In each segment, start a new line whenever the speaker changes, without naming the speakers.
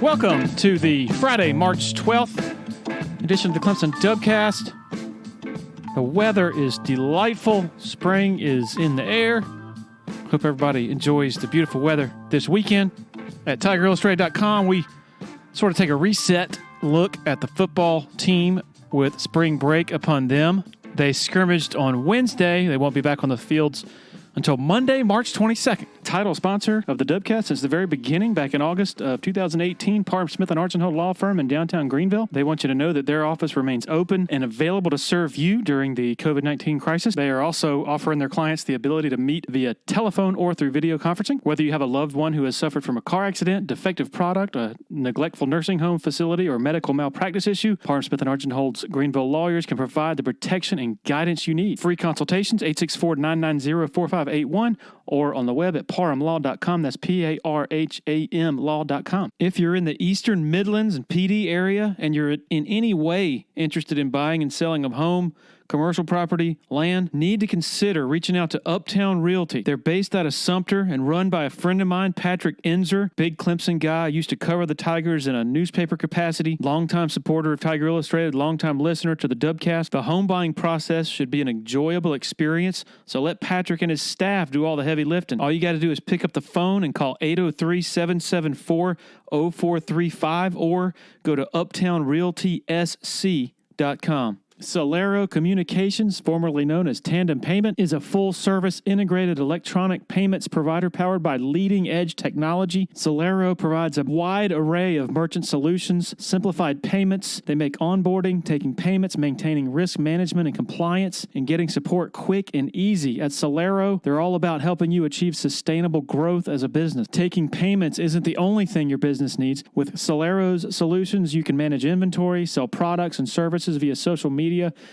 Welcome to the Friday, March 12th edition of the Clemson Dubcast. The weather is delightful. Spring is in the air. Hope everybody enjoys the beautiful weather this weekend. At TigerIllustrated.com, we sort of take a reset look at the football team with spring break upon them. They scrimmaged on Wednesday. They won't be back on the fields until Monday, March 22nd. Title sponsor of the Dubcast since the very beginning, back in August of 2018, Parham Smith & Archenhold Law Firm in downtown Greenville. They want you to know that their office remains open and available to serve you during the COVID-19 crisis. They are also offering their clients the ability to meet via telephone or through video conferencing. Whether you have a loved one who has suffered from a car accident, defective product, a neglectful nursing home facility, or medical malpractice issue, Parham Smith & Archenhold's Greenville lawyers can provide the protection and guidance you need. Free consultations, 864-990-4581, or on the web at parhamlaw.com. That's P-A-R-H-A-M law.com. If you're in the Eastern Midlands and PD area and you're in any way interested in buying and selling a home, commercial property, land, need to consider reaching out to Uptown Realty. They're based out of Sumter and run by a friend of mine, Patrick Enzer, big Clemson guy, used to cover the Tigers in a newspaper capacity, longtime supporter of Tiger Illustrated, longtime listener to the Dubcast. The home buying process should be an enjoyable experience, so let Patrick and his staff do all the heavy lifting. All you got to do is pick up the phone and call 803-774-0435 or go to uptownrealtysc.com. Celero Communications, formerly known as Tandem Payment, is a full-service integrated electronic payments provider powered by leading-edge technology. Celero provides a wide array of merchant solutions, simplified payments. They make onboarding, taking payments, maintaining risk management and compliance, and getting support quick and easy. At Celero, they're all about helping you achieve sustainable growth as a business. Taking payments isn't the only thing your business needs. With Celero's solutions, you can manage inventory, sell products and services via social media,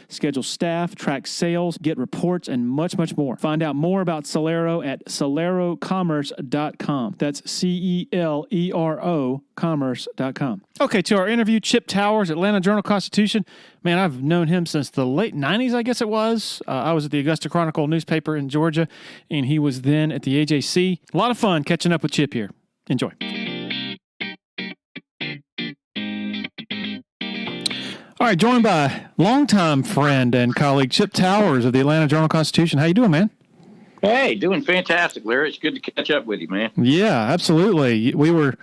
schedule staff, track sales, get reports, and much, much more. Find out more about Celero at celerocommerce.com. That's C-E-L-E-R-O commerce.com. Okay, to our interview, Chip Towers, Atlanta Journal-Constitution. Man, I've known him since the late 90s, I guess it was. I was at the Augusta Chronicle newspaper in Georgia, and he was then at the AJC. A lot of fun catching up with Chip here. Enjoy. All right, joined by longtime friend and colleague Chip Towers of the Atlanta Journal-Constitution. How you doing, man?
Hey, doing fantastic, Larry. It's good to catch up with you, man.
Yeah, absolutely. We were,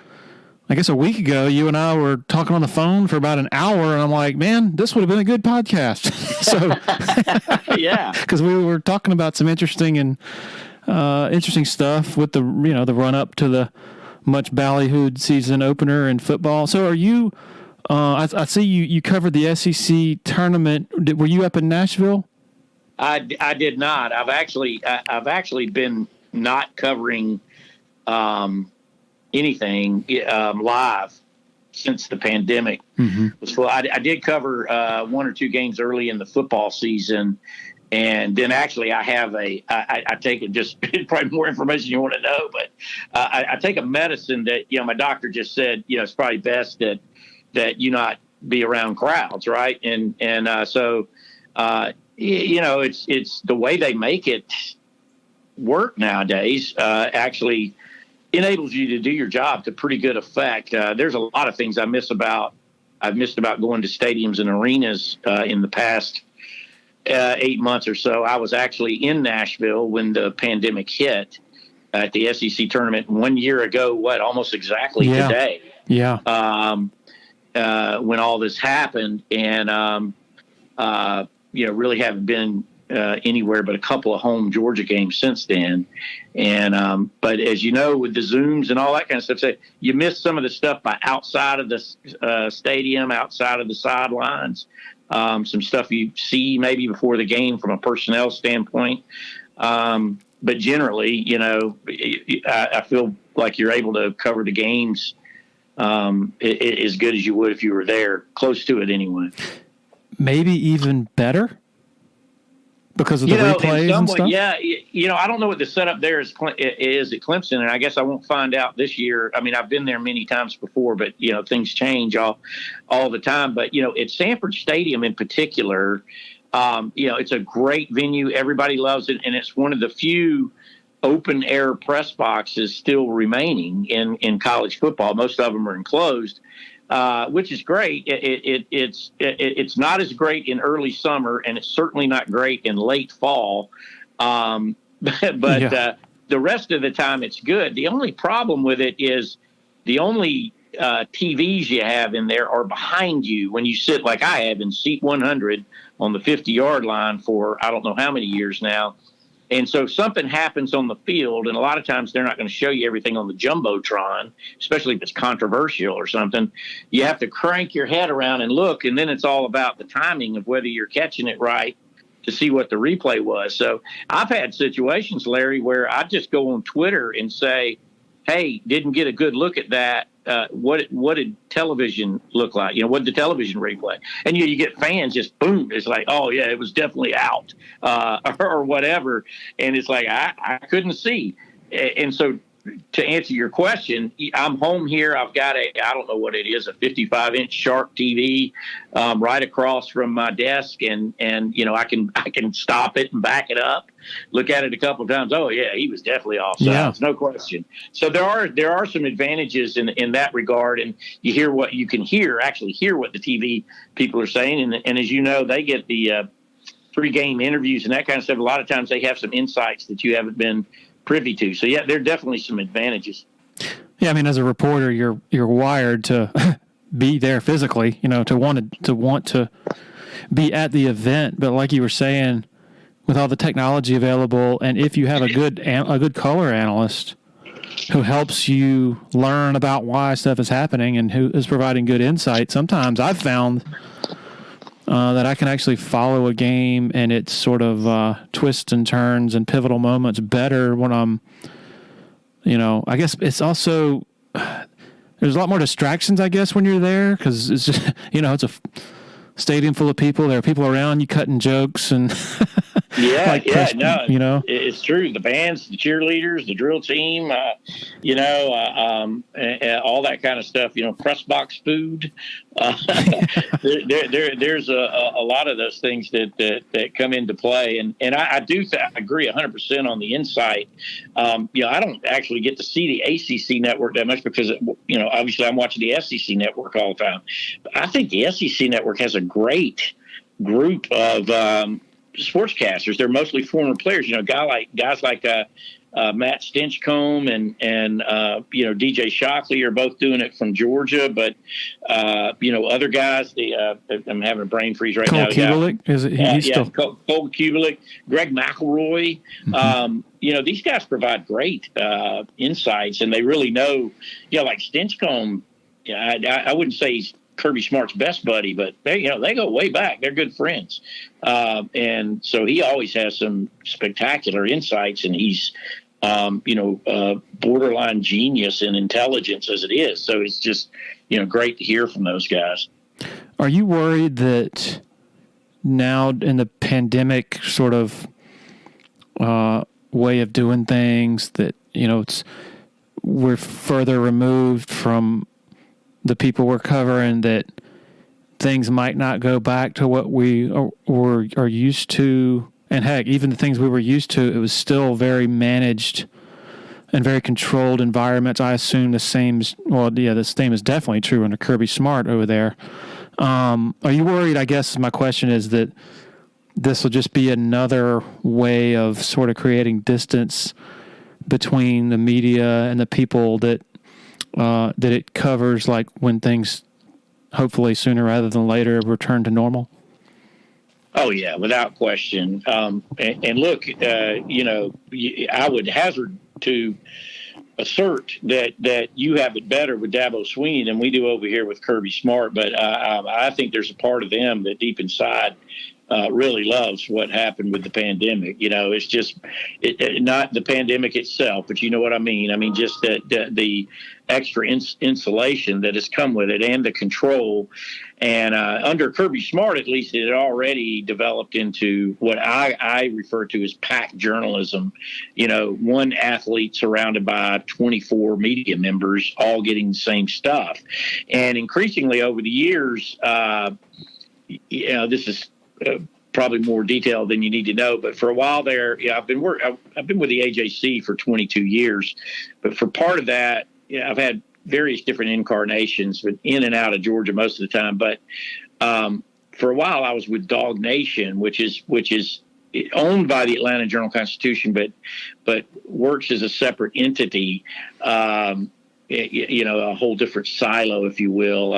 I guess a week ago, you and I were talking on the phone for about an hour, and I'm like, man, this would have been a good podcast. So,
yeah,
because we were talking about some interesting stuff with the the run up to the much ballyhooed season opener in football. So, are you? I see you covered the SEC tournament. Were you up in Nashville?
I did not. I've actually been not covering anything live since the pandemic. Mm-hmm. So I did cover one or two games early in the football season, and then actually I have I take it just probably more information you want to know, but I take a medicine that my doctor just said it's probably best that you not be around crowds, right? So it's the way they make it work nowadays actually enables you to do your job to pretty good effect. There's a lot of things I've missed about going to stadiums and arenas in the past 8 months or so. I was actually in Nashville when the pandemic hit at the SEC tournament 1 year ago, almost exactly today. Yeah. When all this happened, and really haven't been anywhere but a couple of home Georgia games since then. And but as you know, with the Zooms and all that kind of stuff, so you miss some of the stuff by outside of the stadium, outside of the sidelines. Some stuff you see maybe before the game from a personnel standpoint. But generally, I feel like you're able to cover the games as good as you would if you were there, close to it anyway.
Maybe even better because of the replays and stuff?
Yeah, I don't know what the setup there is at Clemson, and I guess I won't find out this year. I mean, I've been there many times before, but, things change all the time. But, at Sanford Stadium in particular, it's a great venue. Everybody loves it, and it's one of the few open air press boxes still remaining in college football. Most of them are enclosed, which is great. It's not as great in early summer, and it's certainly not great in late fall. But the rest of the time it's good. The only problem with it is the only TVs you have in there are behind you when you sit, like I have in seat 100 on the 50-yard line for I don't know how many years now. And so if something happens on the field, and a lot of times they're not going to show you everything on the Jumbotron, especially if it's controversial or something, you have to crank your head around and look, and then it's all about the timing of whether you're catching it right to see what the replay was. So I've had situations, Larry, where I just go on Twitter and say, hey, didn't get a good look at that. What did television look like? You know, what did the television replay? And you get fans just boom. It's like, oh yeah, it was definitely out or whatever. And it's like I couldn't see. And so to answer your question, I'm home here. I've got I don't know what it is, a 55-inch Sharp TV right across from my desk, and you know I can stop it and back it up, look at it a couple of times. Oh yeah, he was definitely offsides, no question. So there are some advantages in that regard, and you can actually hear what the TV people are saying, and as you know, they get the pregame interviews and that kind of stuff. A lot of times they have some insights that you haven't been privy to. So yeah, there are definitely some advantages.
Yeah, I mean, as a reporter, you're wired to be there physically, you know, to want to be at the event. But like you were saying, with all the technology available, and if you have a good color analyst who helps you learn about why stuff is happening and who is providing good insight, sometimes I've found that I can actually follow a game and its sort of twists and turns and pivotal moments better when I'm, you know, I guess it's also, there's a lot more distractions, I guess, when you're there, because it's just, you know, it's a stadium full of people. There are people around you cutting jokes and
you know, it's true. The bands, the cheerleaders, the drill team, you know, all that kind of stuff. You know, press box food. There's a lot of those things that come into play, and I do agree 100% on the insight. You know, I don't actually get to see the ACC network that much because you know, obviously I'm watching the SEC network all the time. But I think the SEC network has a great group of sportscasters. They're mostly former players. You know, guys like Matt Stinchcomb and you know, DJ Shockley are both doing it from Georgia, but you know, other guys. I'm having a brain freeze right now.
Cole Kubelik, is it? He's still
Cole Kubelik, Greg McElroy.
Mm-hmm.
You know, these guys provide great insights, and they really know. You know, like Stinchcomb. Yeah, I wouldn't say he's Kirby Smart's best buddy, but they go way back. They're good friends. And so he always has some spectacular insights, and he's, borderline genius in intelligence as it is. So it's just, you know, great to hear from those guys.
Are you worried that now in the pandemic sort of way of doing things that, you know, we're further removed from the people we're covering, that things might not go back to what we are used to? And heck, even the things we were used to, it was still very managed and very controlled environments. I assume the same is definitely true under Kirby Smart over there. Are you worried, I guess my question is, that this will just be another way of sort of creating distance between the media and the people that it covers, like when things hopefully sooner rather than later return to normal?
Oh yeah, without question. And look, you know, I would hazard to assert that you have it better with Dabo Swinney than we do over here with Kirby Smart. But I think there's a part of them that deep inside really loves what happened with the pandemic. You know, it's just not the pandemic itself, but you know what I mean. I mean, just the extra insulation that has come with it and the control. And under Kirby Smart, at least, it had already developed into what I refer to as pack journalism. You know, one athlete surrounded by 24 media members all getting the same stuff. And increasingly over the years, you know, this is probably more detail than you need to know. But for a while there, I've been with the AJC for 22 years. But for part of that, I've had various different incarnations, but in and out of Georgia most of the time. But for a while, I was with Dog Nation, which is owned by the Atlanta Journal-Constitution, but works as a separate entity. A whole different silo, if you will.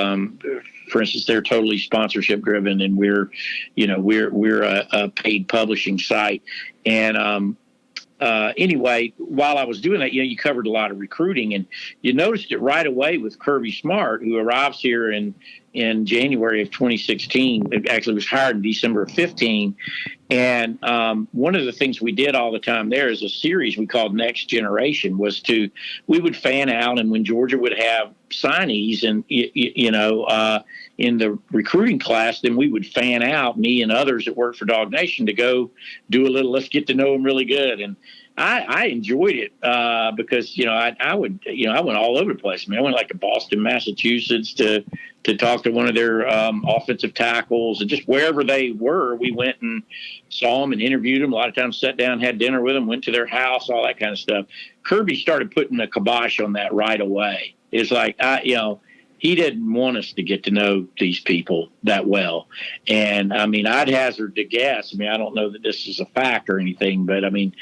For instance, they're totally sponsorship driven, and we're a paid publishing site. And anyway, while I was doing that, you covered a lot of recruiting, and you noticed it right away with Kirby Smart, who arrives here in January of 2016. It actually was hired in December of 15. And one of the things we did all the time there is a series we called Next Generation. We would fan out, and when Georgia would have signees and in the recruiting class, then we would fan out, me and others that worked for Dog Nation, to go do a little let's get to know them really good. And I enjoyed it because I went all over the place. I mean, I went like to Boston, Massachusetts to talk to one of their offensive tackles, and just wherever they were, we went and saw them and interviewed them. A lot of times sat down, had dinner with them, went to their house, all that kind of stuff. Kirby started putting a kibosh on that right away. It's like, he didn't want us to get to know these people that well. And I mean, I'd hazard to guess. I mean, I don't know that this is a fact or anything, but I mean,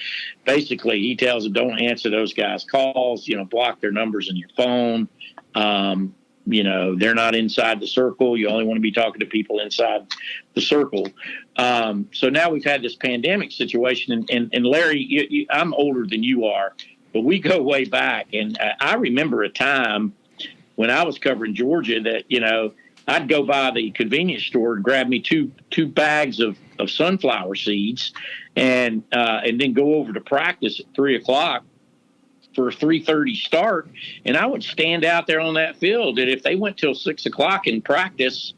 basically he tells them, don't answer those guys' calls, block their numbers in your phone. They're not inside the circle. You only want to be talking to people inside the circle. So now we've had this pandemic situation, and Larry, I'm older than you are, but we go way back. And I remember a time when I was covering Georgia that, I'd go by the convenience store and grab me two bags of sunflower seeds and then go over to practice at 3:00 for a 3:30 start. And I would stand out there on that field. And if they went till 6:00 in practice,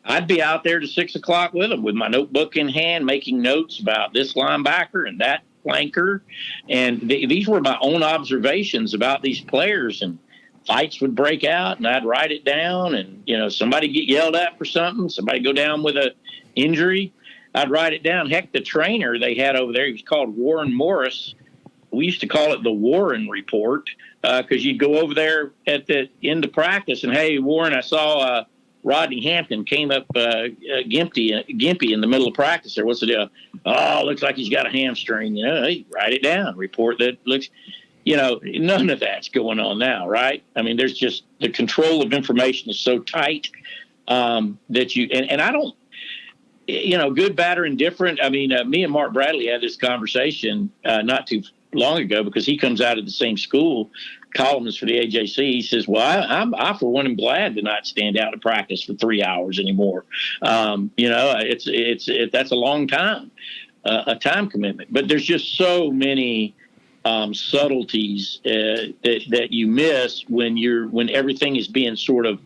I'd be out there to 6:00 with them with my notebook in hand, making notes about this linebacker and that flanker. And these were my own observations about these players, and fights would break out and I'd write it down, and, somebody get yelled at for something, somebody go down with a injury, I'd write it down. Heck, the trainer they had over there, he was called Warren Morris. We used to call it the Warren Report because you'd go over there at the end of practice and, hey, Warren, I saw Rodney Hampton came up gimpy in the middle of practice there. What's the deal? Oh, looks like he's got a hamstring. Hey, write it down. Report that looks – none of that's going on now, right? I mean, there's just the control of information is so tight that you and I don't, good, bad, or indifferent. I mean, me and Mark Bradley had this conversation not too long ago because he comes out of the same school, columnist for the AJC. He says, "Well, I for one am glad to not stand out to practice for 3 hours anymore. That's a long time, a time commitment. But there's just so many." Subtleties that you miss when everything is being sort of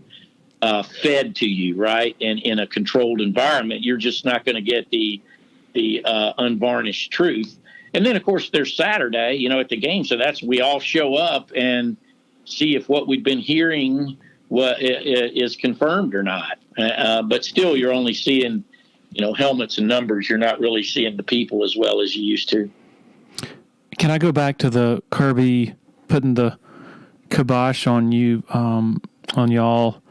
fed to you, right? And in a controlled environment, you're just not going to get the unvarnished truth. And then, of course, there's Saturday, at the game. So we all show up and see if what we've been hearing is confirmed or not. But still, you're only seeing, helmets and numbers. You're not really seeing the people as well as you used to.
Can I go back to the Kirby putting the kibosh on you, on y'all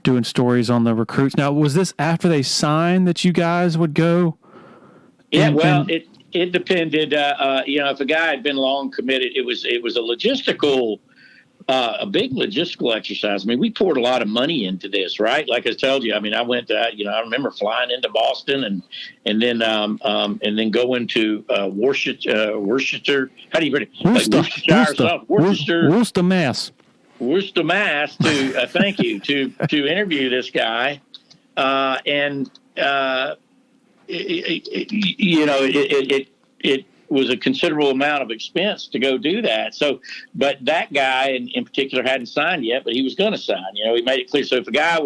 doing stories on the recruits? Now, was this after they signed that you guys would go?
It depended. If a guy had been long committed, it was a big logistical exercise. I mean, we poured a lot of money into this, right? Like I told you, I mean, I went to, I remember flying into Boston and then going to Worcester. How do you put it?
Worcester, Mass.
Worcester, Mass. To thank you to interview this guy, it was a considerable amount of expense to go do that. So, but that guy in particular hadn't signed yet, but he was going to sign. He made it clear. So if a guy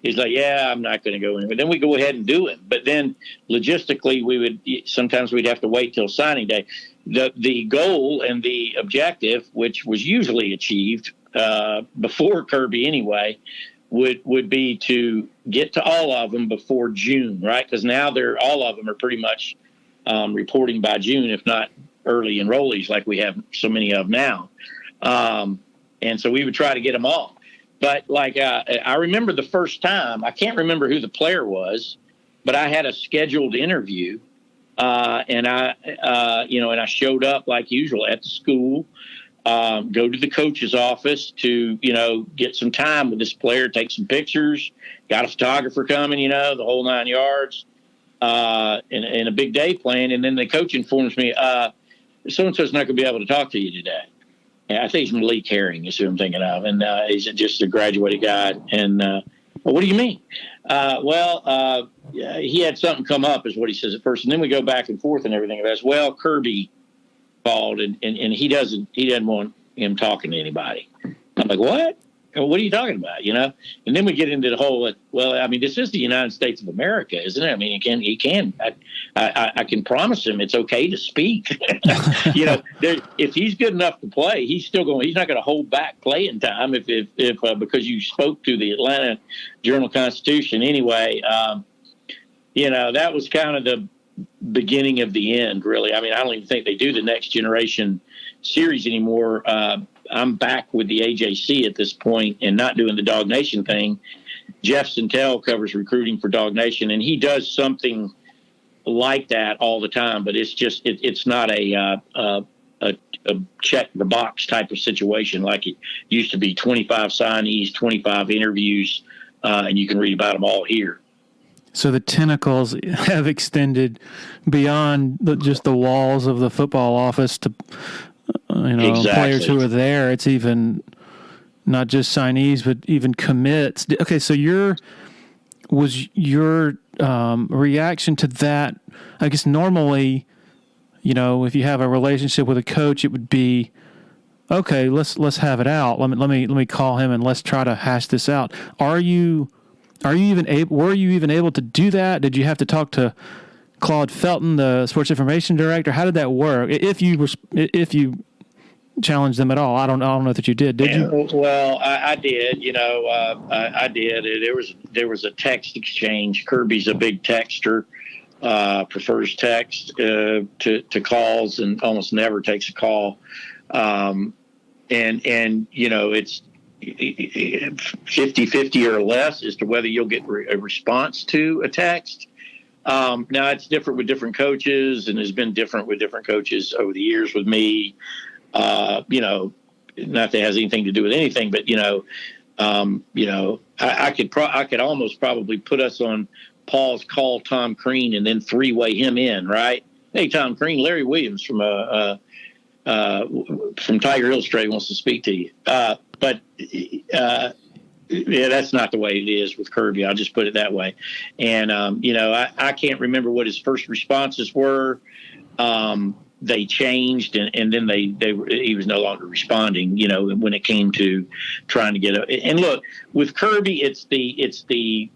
he's like, yeah, I'm not going to go anywhere, then we go ahead and do it. But then logistically, sometimes we'd have to wait till signing day. The goal and the objective, which was usually achieved before Kirby anyway, would be to get to all of them before June, right? Because now all of them are pretty much reporting by June, if not early enrollees like we have so many of now. And so we would try to get them all. But I remember the first time, I can't remember who the player was, but I had a scheduled interview, and I showed up like usual at the school. Go to the coach's office to, get some time with this player, take some pictures, got a photographer coming, the whole 9 yards, and a big day planned. And then the coach informs me, so-and-so's not going to be able to talk to you today. And I think he's Malik Herring is who I'm thinking of. And he's just a graduated guy. And, well, what do you mean? He had something come up is what he says at first. And then we go back and forth and everything. As well, Kirby called and he doesn't want him talking to anybody. I'm like, what are you talking about? And then we get into the whole, this is the United States of America, isn't it? I mean, I can promise him it's okay to speak. If he's good enough to play, he's not going to hold back playing time if because you spoke to the Atlanta Journal-Constitution anyway. That was kind of the beginning of the end, really. I mean, I don't even think they do the Next Generation series anymore. I'm back with the AJC at this point and not doing the Dog Nation thing. Jeff Sentell covers recruiting for Dog Nation, and he does something like that all the time, but it's just it's not a check the box type of situation like it used to be. 25 signees, 25 interviews, and you can read about them all here.
So the tentacles have extended beyond just the walls of the football office to,
Exactly.
Players who are there. It's even not just signees, but even commits. Okay, so your reaction to that? I guess normally, if you have a relationship with a coach, it would be, okay, let's have it out. Let me call him and let's try to hash this out. Were you even able to do that? Did you have to talk to Claude Felton, the sports information director? How did that work? If you challenged them at all, I don't know that you did. Did you?
Well, I did. I did. There was a text exchange. Kirby's a big texter, prefers text to calls, and almost never takes a call. And it's 50-50 or less as to whether you'll get a response to a text. Now it's different with different coaches, and has been different with different coaches over the years with me. Not that it has anything to do with anything, but I could almost probably put us on Paul's call Tom Crean and then three-way him in, right? Hey, Tom Crean, Larry Williams from Tiger Illustrated wants to speak to you. But that's not the way it is with Kirby. I'll just put it that way. And, I can't remember what his first responses were. They changed, and then he was no longer responding, when it came to trying to get and look, with Kirby, it's the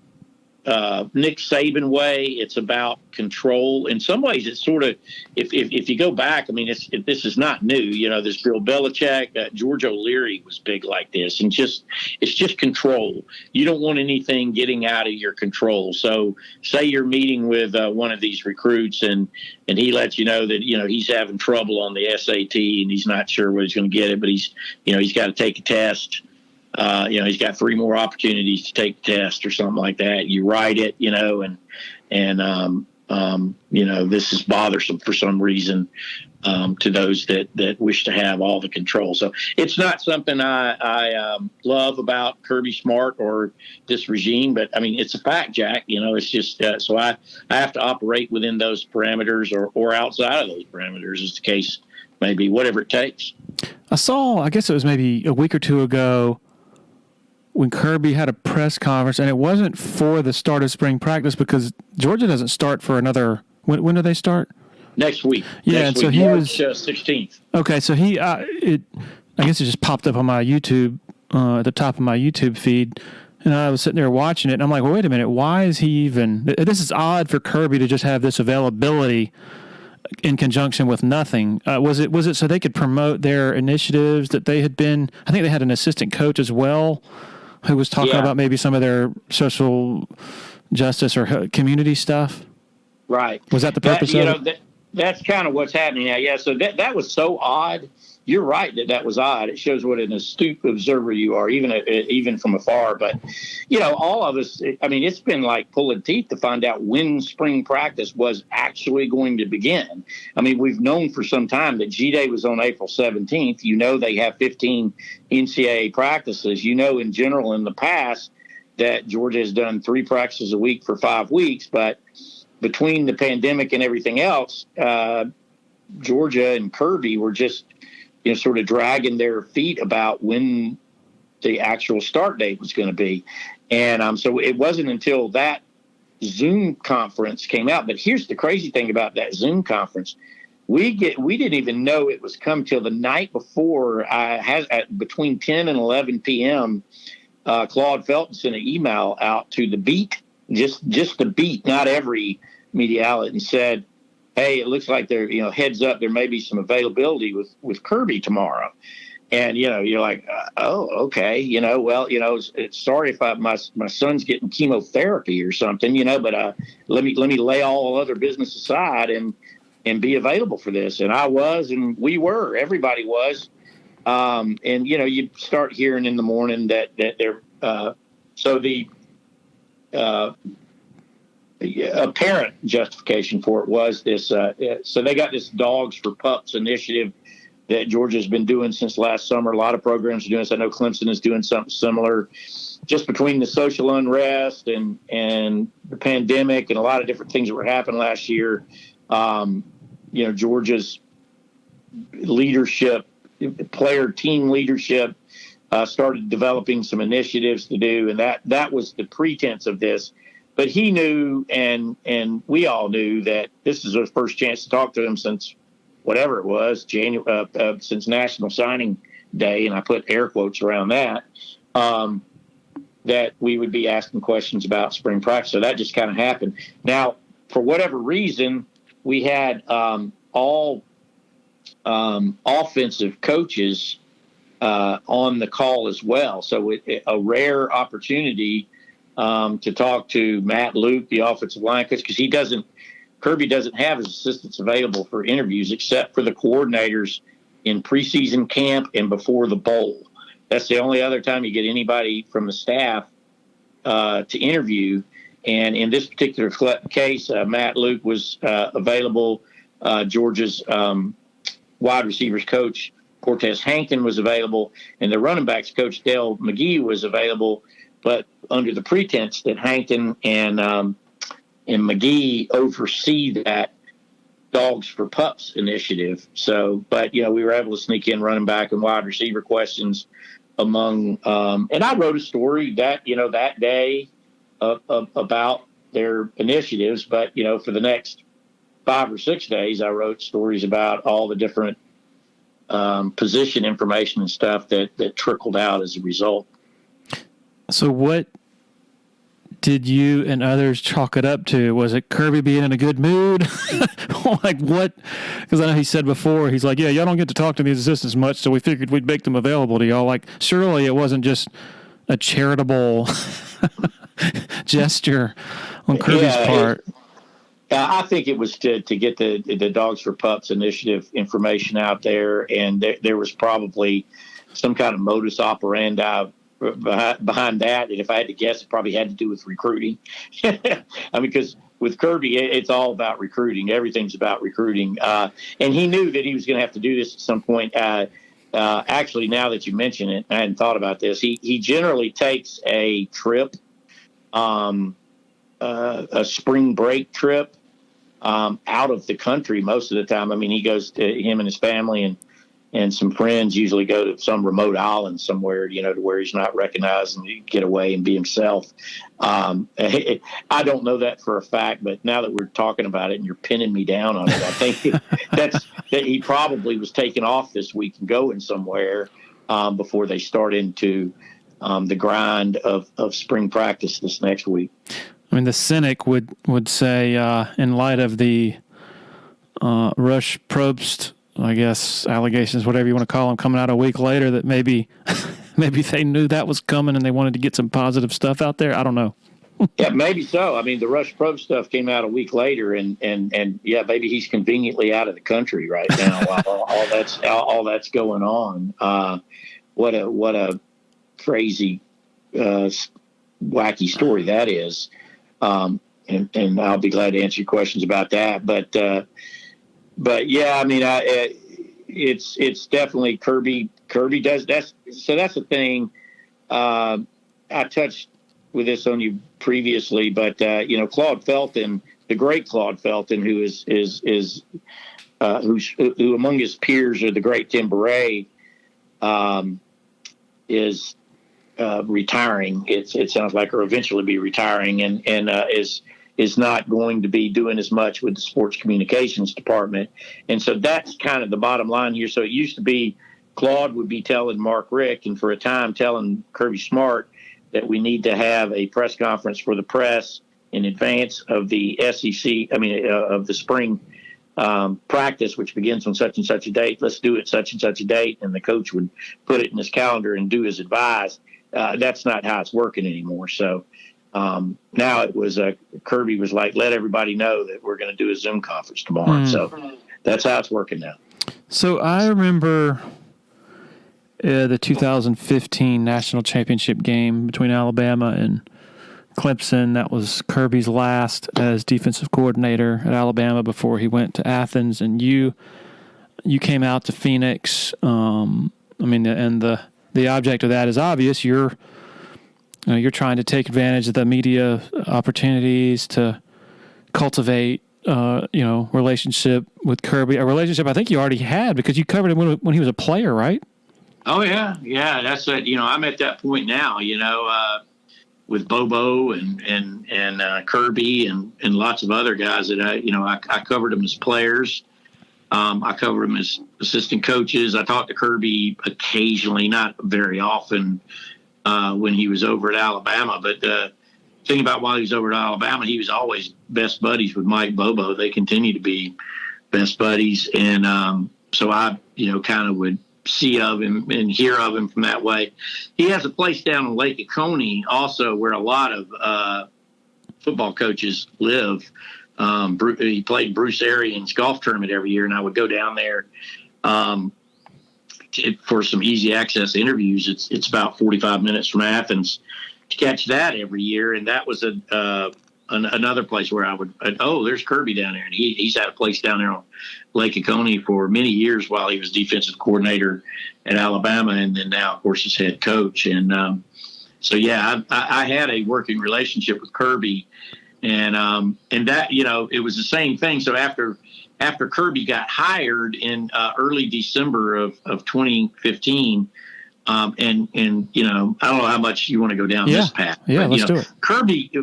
Nick Saban way. It's about control. In some ways, it's sort of, if you go back, I mean, this is not new. There's Bill Belichick, George O'Leary was big like this, and it's just control. You don't want anything getting out of your control. So say you're meeting with one of these recruits, and he lets you know that he's having trouble on the SAT, and he's not sure whether he's going to get it, but he's got to take a test. He's got 3 more opportunities to take the test or something like that. You write it, this is bothersome for some reason to those that wish to have all the control. So it's not something I love about Kirby Smart or this regime, but I mean, it's a fact, Jack. It's just so I have to operate within those parameters or outside of those parameters, as the case may be, whatever it takes.
I guess it was maybe a week or two ago, when Kirby had a press conference, and it wasn't for the start of spring practice because Georgia doesn't start for another. When do they start?
Next week.
Yeah,
next
so
week,
he
March
was
16th.
Okay, so I guess it just popped up on my YouTube at the top of my YouTube feed, and I was sitting there watching it, and I'm like, well, wait a minute, why is he even? This is odd for Kirby to just have this availability in conjunction with nothing. Was it so they could promote their initiatives that they had been? I think they had an assistant coach as well who was talking about maybe some of their social justice or community stuff?
Right.
Was that the purpose of it?
That's kind of what's happening now. Yeah. So that was so odd. You're right that was odd. It shows what an astute observer you are, even from afar. But, all of us, I mean, it's been like pulling teeth to find out when spring practice was actually going to begin. I mean, we've known for some time that G-Day was on April 17th. They have 15 NCAA practices. In general in the past that Georgia has done 3 practices a week for 5 weeks. But between the pandemic and everything else, Georgia and Kirby were just sort of dragging their feet about when the actual start date was going to be. And so it wasn't until that Zoom conference came out. But here's the crazy thing about that Zoom conference. We didn't even know it was coming till the night before. Between 10 and 11 p.m., Claude Felton sent an email out to the beat, just the beat, not every media outlet, and said, hey, it looks like there, heads up, there may be some availability with Kirby tomorrow. And, you're like, oh, okay. It's sorry if my son's getting chemotherapy or something, but let me lay all other business aside and be available for this. And I was, and we were, everybody was. And, you start hearing in the morning that they're, so the apparent justification for it was this. So they got this Dogs for Pups initiative that Georgia's been doing since last summer. A lot of programs are doing this. I know Clemson is doing something similar. Just between the social unrest and the pandemic and a lot of different things that were happening last year, Georgia's leadership, player team leadership, started developing some initiatives to do, and that was the pretense of this. But he knew, and we all knew, that this is our first chance to talk to him since whatever it was, since National Signing Day, and I put air quotes around that, that we would be asking questions about spring practice. So that just kind of happened. Now, for whatever reason, we had all offensive coaches on the call as well. So a rare opportunity to talk to Matt Luke, the offensive line coach, because Kirby doesn't have his assistants available for interviews except for the coordinators in preseason camp and before the bowl. That's the only other time you get anybody from the staff to interview. And in this particular case, Matt Luke was available. Georgia's wide receivers coach, Cortez Hankton, was available, and the running backs coach, Dale McGee, was available, but under the pretense that Hankton and McGee oversee that Dogs for Pups initiative. So, but, we were able to sneak in running back and wide receiver questions among, and I wrote a story that day about their initiatives, but, for the next 5 or 6 days, I wrote stories about all the different position information and stuff that trickled out as a result.
So what did you and others chalk it up to? Was it Kirby being in a good mood? Like what? Because I know he said before, he's like, yeah, y'all don't get to talk to these assistants much, so we figured we'd make them available to y'all. Like, surely it wasn't just a charitable gesture on Kirby's part.
I think it was to get the Dogs for Pups initiative information out there, and there was probably some kind of modus operandi behind that. And if I had to guess, it probably had to do with recruiting. I mean, because with Kirby, it's all about recruiting. Everything's about recruiting. And he knew that he was going to have to do this at some point. Actually, now that you mention it, I hadn't thought about this. He generally takes a trip, a spring break trip, out of the country most of the time. I mean, he goes to him and his family and some friends usually go to some remote island somewhere, to where he's not recognized and he can get away and be himself. I don't know that for a fact, but now that we're talking about it and you're pinning me down on it, I think that he probably was taken off this week and going somewhere before they start into the grind of spring practice this next week.
I mean, the cynic would say, in light of the Rush Propst, I guess, allegations, whatever you want to call them, coming out a week later, that maybe maybe they knew that was coming and they wanted to get some positive stuff out there. I don't know.
Yeah, maybe so. I mean, the Rush Propst stuff came out a week later, and yeah, maybe he's conveniently out of the country right now while all that's going on. What a crazy, wacky story that is. And I'll be glad to answer your questions about that. But yeah, I mean, it's definitely Kirby. Kirby does that's the thing. I touched with this on you previously, but Claude Felton, the great Claude Felton, who who among his peers are the great Tim Beret, is retiring. It sounds like, or eventually be retiring, and is not going to be doing as much with the sports communications department. And so that's kind of the bottom line here. So it used to be Claude would be telling Mark Richt, and for a time telling Kirby Smart, that we need to have a press conference for the press in advance of the SEC, of the spring practice, which begins on such and such a date. Let's do it such and such a date. And the coach would put it in his calendar and do as advised. That's not how it's working anymore. So now it was Kirby was like, let everybody know that we're going to do a Zoom conference tomorrow. So that's how it's working now.
So I remember the 2015 national championship game between Alabama and Clemson. That was Kirby's last as defensive coordinator at Alabama before he went to Athens. And you came out to Phoenix. And the object of that is obvious. You're trying to take advantage of the media opportunities to cultivate, relationship with Kirby. A relationship I think you already had because you covered him when he was a player, right?
Oh yeah. That's it. I'm at that point now. With Bobo and Kirby and lots of other guys that I covered them as players. I covered them as assistant coaches. I talked to Kirby occasionally, not very often, when he was over at Alabama. But the thing about while he was over at Alabama, he was always best buddies with Mike Bobo. They continue to be best buddies, and so I kind of would see of him and hear of him from that way. He has a place down in Lake Oconee also where a lot of football coaches live. He played Bruce Arians' golf tournament every year, and I would go down there for some easy access interviews. It's about 45 minutes from Athens to catch that every year, and that was another place where I would, there's Kirby down there, and he's had a place down there on Lake Oconee for many years while he was defensive coordinator at Alabama, and then now, of course, he's head coach. And so, yeah, I had a working relationship with Kirby, and that, it was the same thing. So after Kirby got hired in early December of 2015. And I don't know how much you want to go down this path.
Yeah, let's do it.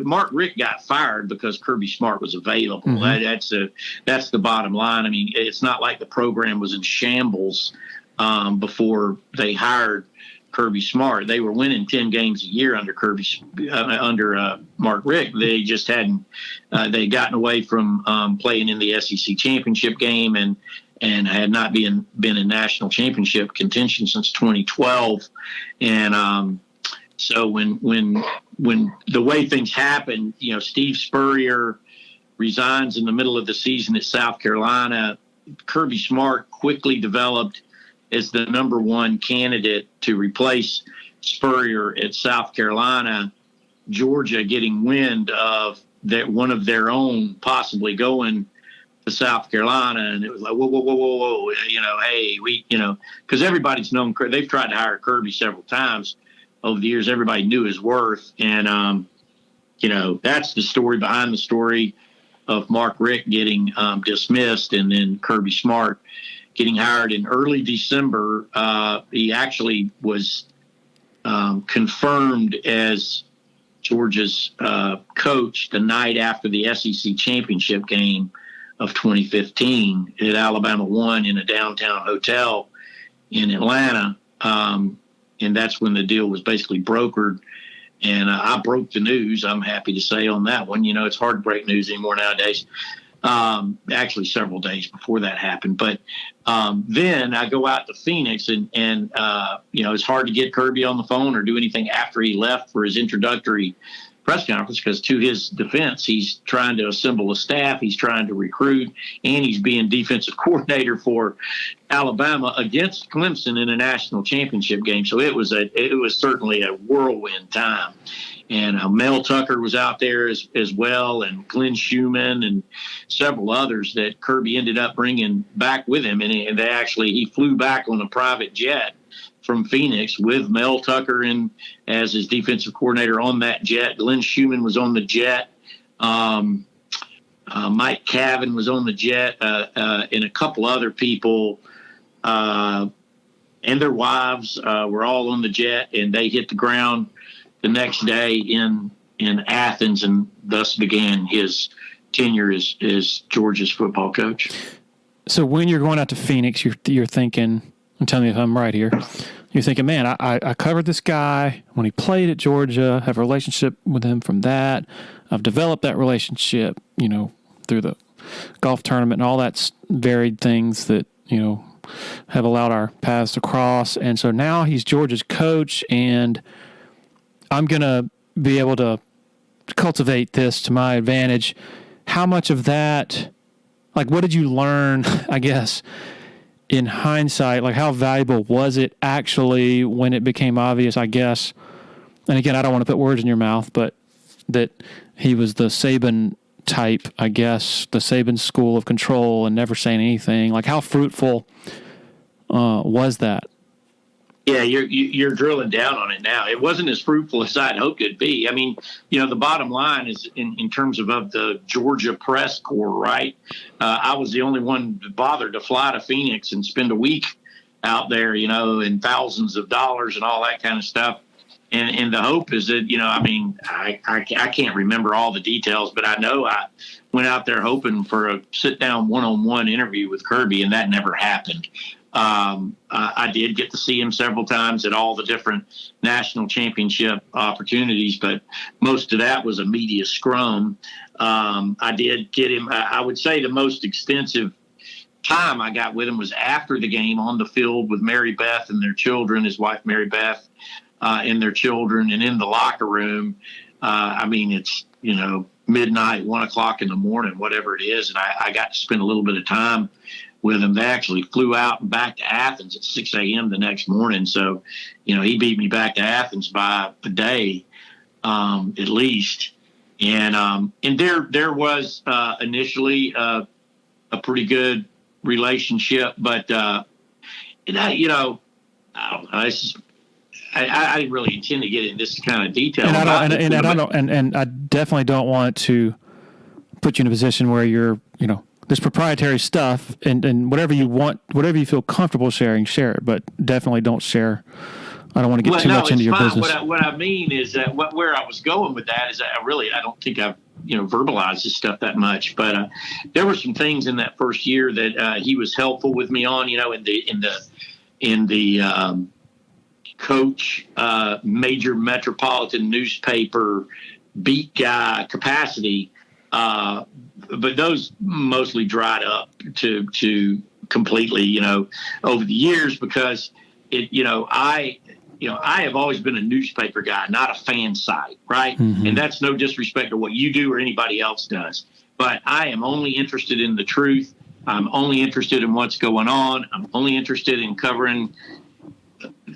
Mark Richt got fired because Kirby Smart was available. Mm-hmm. That's the bottom line. I mean, it's not like the program was in shambles before they hired Kirby Smart. They were winning 10 games a year under Mark Richt. They just hadn't. They'd gotten away from playing in the SEC championship game and had not been in national championship contention since 2012. And so when the way things happened, Steve Spurrier resigns in the middle of the season at South Carolina. Kirby Smart quickly developed as the number one candidate to replace Spurrier at South Carolina. Georgia getting wind of that one of their own possibly going to South Carolina, and it was like, whoa, hey, because everybody's known, they've tried to hire Kirby several times over the years. Everybody knew his worth, and that's the story behind the story of Mark Richt getting dismissed, and then Kirby Smart getting hired in early December. He actually was confirmed as Georgia's coach the night after the SEC championship game of 2015 that Alabama won in a downtown hotel in Atlanta. And that's when the deal was basically brokered. And I broke the news, I'm happy to say, on that one. It's hard to break news anymore nowadays. Actually several days before that happened. But then I go out to Phoenix and it's hard to get Kirby on the phone or do anything after he left for his introductory press conference, because to his defense, he's trying to assemble a staff, he's trying to recruit, and he's being defensive coordinator for Alabama against Clemson in a national championship game. So it was certainly a whirlwind time. And Mel Tucker was out there as well, and Glenn Schumann and several others that Kirby ended up bringing back with him. And he flew back on a private jet from Phoenix with Mel Tucker as his defensive coordinator on that jet. Glenn Schumann was on the jet. Mike Cavan was on the jet, and a couple other people and their wives were all on the jet, and they hit the ground the next day in Athens, and thus began his tenure as Georgia's football coach.
So when you're going out to Phoenix, you're thinking, and tell me if I'm right here, you're thinking, man, I covered this guy when he played at Georgia, have a relationship with him from that. I've developed that relationship, through the golf tournament and all that varied things that, have allowed our paths to cross. And so now he's Georgia's coach, and I'm going to be able to cultivate this to my advantage. How much of that, what did you learn, I guess, in hindsight? How valuable was it actually when it became obvious, I guess? And again, I don't want to put words in your mouth, but that he was the Saban type, I guess, the Saban school of control and never saying anything. How fruitful was that?
Yeah, you're drilling down on it now. It wasn't as fruitful as I'd hoped it'd be. I mean, the bottom line is in terms of the Georgia press corps, right? I was the only one that bothered to fly to Phoenix and spend a week out there, and thousands of dollars and all that kind of stuff. And the hope is that, I can't remember all the details, but I know I went out there hoping for a sit-down one-on-one interview with Kirby, and that never happened. I did get to see him several times at all the different national championship opportunities, but most of that was a media scrum. I did get him. I would say the most extensive time I got with him was after the game on the field with Mary Beth and their children, his wife Mary Beth, and their children, and in the locker room. It's midnight, 1 o'clock in the morning, whatever it is, and I got to spend a little bit of time with him. They actually flew out and back to Athens at 6 a.m. the next morning. So, he beat me back to Athens by a day, at least. And there was initially a pretty good relationship, but I don't know. I didn't really intend to get in this kind of detail.
And I definitely don't want to put you in a position where you're, this proprietary stuff and whatever you want, whatever you feel comfortable sharing, share it, but definitely don't share. I don't want to get too much into your business.
What I mean is that where I was going with that is that I don't think I've, verbalized this stuff that much, but there were some things in that first year that he was helpful with me on, in the coach, major metropolitan newspaper beat guy capacity. But those mostly dried up to completely, over the years, because I have always been a newspaper guy, not a fan site, right? Mm-hmm. And that's no disrespect to what you do or anybody else does. But I am only interested in the truth. I'm only interested in what's going on. I'm only interested in covering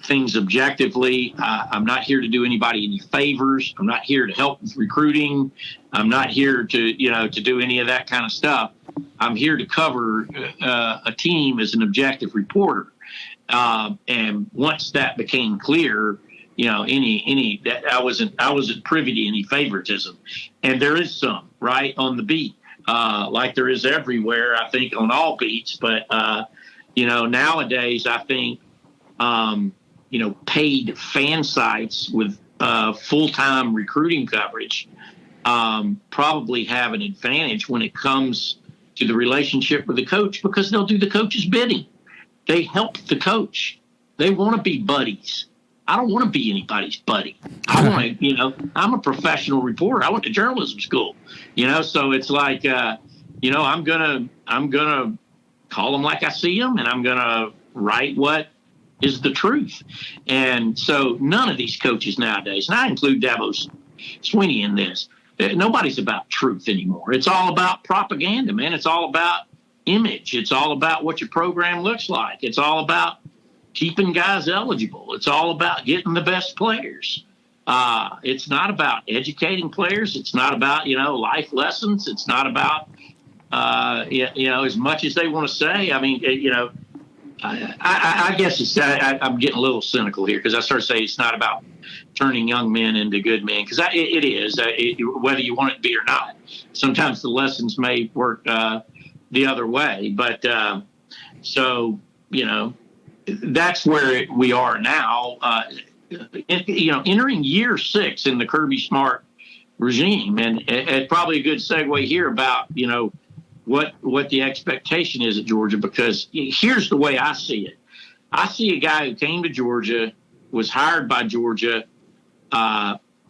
things objectively. I'm not here to do anybody any favors. I'm not here to help with recruiting. I'm not here to do any of that kind of stuff. I'm here to cover a team as an objective reporter. And once that became clear, that I wasn't privy to any favoritism, and there is some right on the beat, like there is everywhere. I think on all beats, but nowadays I think. Paid fan sites with full-time recruiting coverage probably have an advantage when it comes to the relationship with the coach, because they'll do the coach's bidding. They help the coach. They want to be buddies. I don't want to be anybody's buddy. I want to, I'm a professional reporter. I went to journalism school, so it's like, I'm gonna call them like I see them, and I'm gonna write what is the truth. And so none of these coaches nowadays, and I include Dabo Swinney in this, nobody's about truth anymore. It's all about propaganda, man. It's all about image. It's all about what your program looks like. It's all about keeping guys eligible. It's all about getting the best players. It's not about educating players. It's not about, life lessons. It's not about, as much as they want to say. I mean, I guess I'm getting a little cynical here because I start saying it's not about turning young men into good men, because it is, whether you want it to be or not. Sometimes the lessons may work the other way. But that's where we are now. Entering year 6 in the Kirby Smart regime, and probably a good segue here about what the expectation is at Georgia, because here's the way I see it. I see a guy who came to Georgia, was hired by Georgia,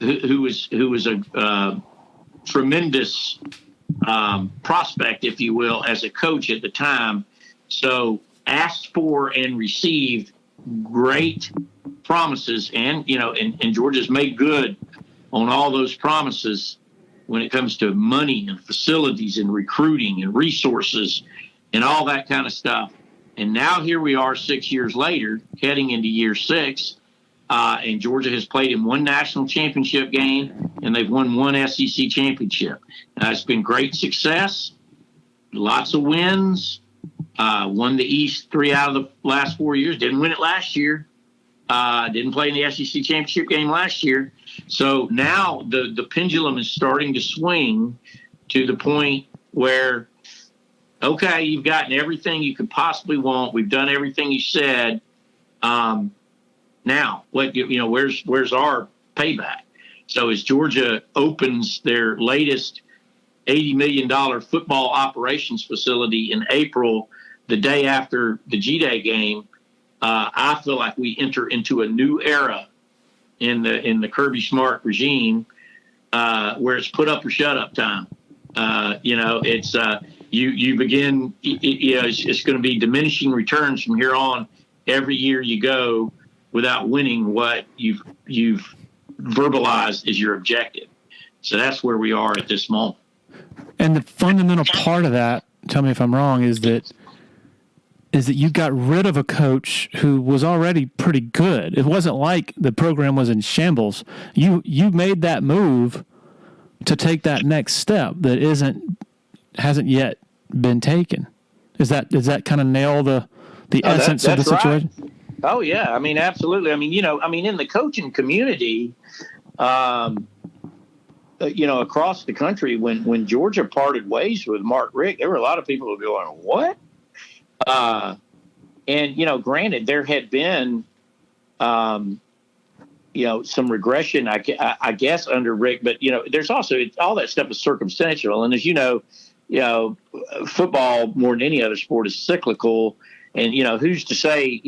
who was a tremendous prospect, if you will, as a coach at the time. So asked for and received great promises, and Georgia's made good on all those promises when it comes to money and facilities and recruiting and resources and all that kind of stuff. And now here we are 6 years later, heading into year 6, and Georgia has played in one national championship game, and they've won one SEC championship. It's been great success, lots of wins, won the East 3 out of the last 4 years, didn't win it last year, didn't play in the SEC championship game last year. So now the pendulum is starting to swing to the point where, okay, you've gotten everything you could possibly want. We've done everything you said. Now, where's our payback? So as Georgia opens their latest $80 million football operations facility in April, the day after the G-Day game, I feel like we enter into a new era in the Kirby Smart regime, where it's put up or shut up time. It's you begin. It's going to be diminishing returns from here on. Every year you go without winning what you've verbalized is your objective. So that's where we are at this moment.
And the fundamental part of that, tell me if I'm wrong, is that you got rid of a coach who was already pretty good. It wasn't like the program was in shambles. You made that move to take that next step that hasn't yet been taken. Does that kind of nail the essence of the situation?
Right. Oh yeah, I mean, absolutely. I mean, in the coaching community, across the country, when Georgia parted ways with Mark Richt, there were a lot of people who were going, "What?" Granted, there had been, some regression, I guess, under Rick, but there's also all that stuff is circumstantial, and as football more than any other sport is cyclical, and who's to say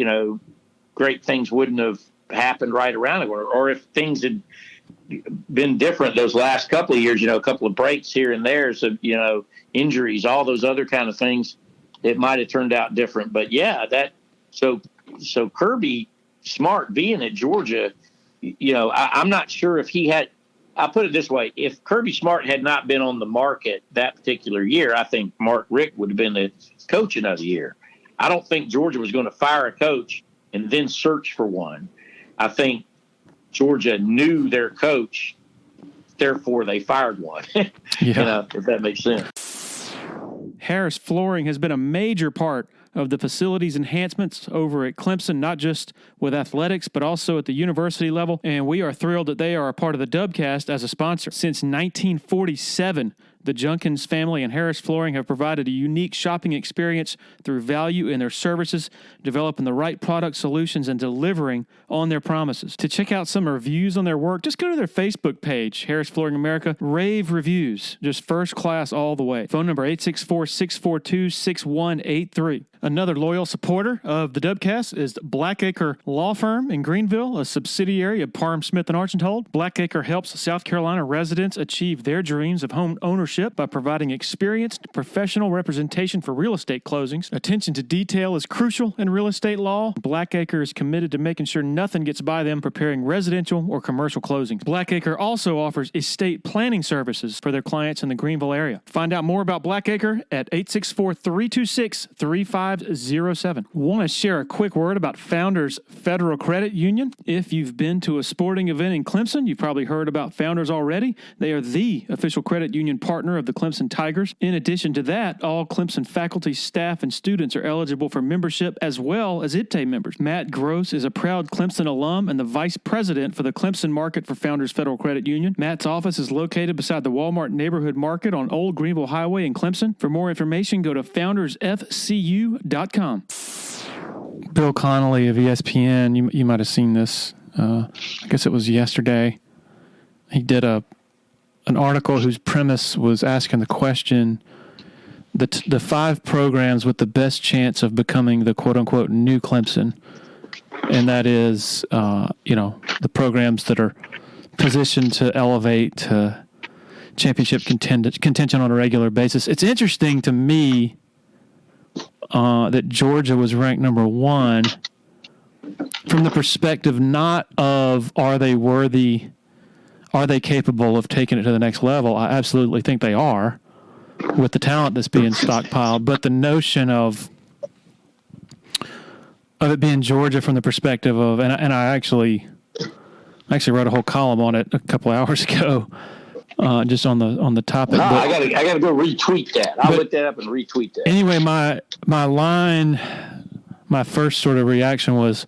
great things wouldn't have happened right around it, or if things had been different those last couple of years, a couple of breaks here and there, so injuries, all those other kind of things, it might have turned out different. But yeah, so Kirby Smart being at Georgia, I'm not sure if he had. I'll put it this way: if Kirby Smart had not been on the market that particular year, I think Mark Richt would have been the coach another year. I don't think Georgia was going to fire a coach and then search for one. I think Georgia knew their coach, therefore they fired one.
Yeah.
If that makes sense.
Harris Flooring has been a major part of the facilities enhancements over at Clemson, not just with athletics, but also at the university level. And we are thrilled that they are a part of the Dubcast as a sponsor. Since 1947, the Junkins family and Harris Flooring have provided a unique shopping experience through value in their services, developing the right product solutions, and delivering on their promises. To check out some reviews on their work, just go to their Facebook page, Harris Flooring America. Rave reviews, just first class all the way. Phone number 864-642-6183. Another loyal supporter of the Dubcast is Blackacre Law Firm in Greenville, a subsidiary of Parham Smith & Archenhold. Blackacre helps South Carolina residents achieve their dreams of home ownership by providing experienced professional representation for real estate closings. Attention to detail is crucial in real estate law. Blackacre is committed to making sure nothing gets by them preparing residential or commercial closings. Blackacre also offers estate planning services for their clients in the Greenville area. Find out more about Blackacre at 864-326-3507. Want to share a quick word about Founders Federal Credit Union? If you've been to a sporting event in Clemson, you've probably heard about Founders already. They are the official credit union partner of the Clemson Tigers. In addition to that, all Clemson faculty, staff, and students are eligible for membership as well as IPTAY members. Matt Gross is a proud Clemson alum and the vice president for the Clemson market for Founders Federal Credit Union. Matt's office is located beside the Walmart Neighborhood Market on Old Greenville Highway in Clemson. For more information, go to foundersfcu.com. Bill Connolly of ESPN, you might have seen this. I guess it was yesterday. He did an article whose premise was asking the question, the 5 programs with the best chance of becoming the quote-unquote new Clemson. And that is, the programs that are positioned to elevate to championship contention on a regular basis. It's interesting to me that Georgia was ranked number 1 from the perspective not of are they worthy, are they capable of taking it to the next level. I absolutely think they are with the talent that's being stockpiled, but the notion of it being Georgia from the perspective of, and I actually wrote a whole column on it a couple hours ago. Just on the topic.
No, I gotta go retweet that. I'll look that up and retweet that.
Anyway, my first sort of reaction was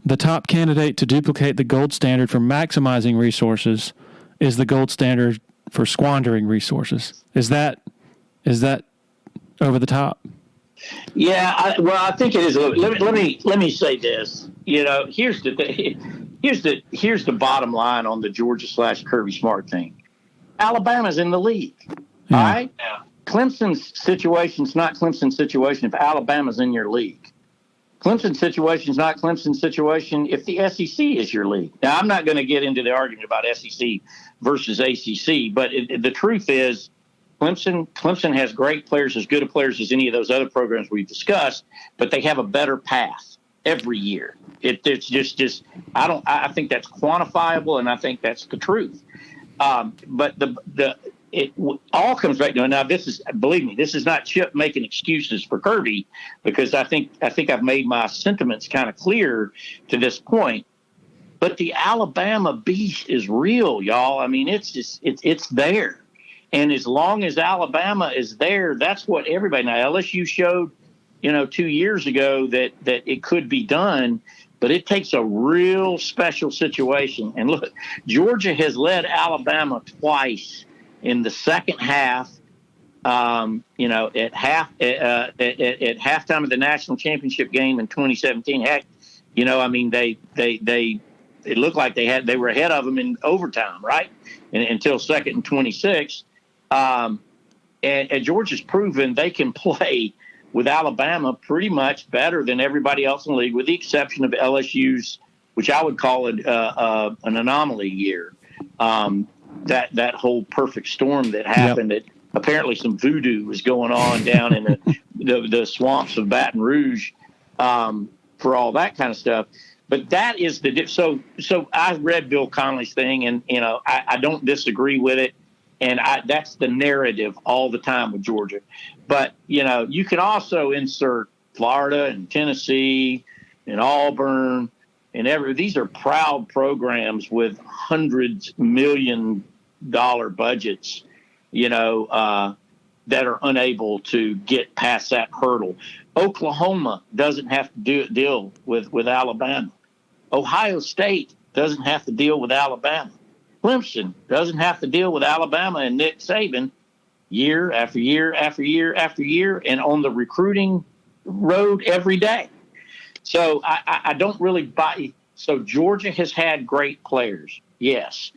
the top candidate to duplicate the gold standard for maximizing resources is the gold standard for squandering resources. Is that over the top?
Yeah, I think it is. Let me say this. Here's the thing. Here's the bottom line on the Georgia/Kirby Smart thing. Alabama's in the league.
Yeah.
All right? Yeah. Clemson's situation's not Clemson's situation if Alabama's in your league. Clemson's situation's not Clemson's situation if the SEC is your league. Now, I'm not going to get into the argument about SEC versus ACC, but the truth is Clemson has great players, as good of players as any of those other programs we've discussed, but they have a better path every year. It's just I think that's quantifiable, and I think that's the truth. But it all comes back to, now believe me, this is not Chip making excuses for Kirby, because I think I've made my sentiments kind of clear to this point. But the Alabama beast is real, y'all. I mean, it's there. And as long as Alabama is there, that's what everybody, now LSU showed, 2 years ago that it could be done. But it takes a real special situation. And look, Georgia has led Alabama twice in the second half. At halftime of the national championship game in 2017. Heck, they it looked like they were ahead of them in overtime, right? Until second and 26. And Georgia's proven they can play with Alabama pretty much better than everybody else in the league, with the exception of LSU's, which I would call it an anomaly year. That whole perfect storm that happened, that apparently some voodoo was going on down in the swamps of Baton Rouge for all that kind of stuff. But that is so I read Bill Connolly's thing, and I don't disagree with it. And that's the narrative all the time with Georgia. But, you can also insert Florida and Tennessee and Auburn and these are proud programs with hundreds $million budgets, that are unable to get past that hurdle. Oklahoma doesn't have to deal with Alabama. Ohio State doesn't have to deal with Alabama. Clemson doesn't have to deal with Alabama and Nick Saban year after year after year after year, and on the recruiting road every day. So I don't really buy. So Georgia has had great players, yes,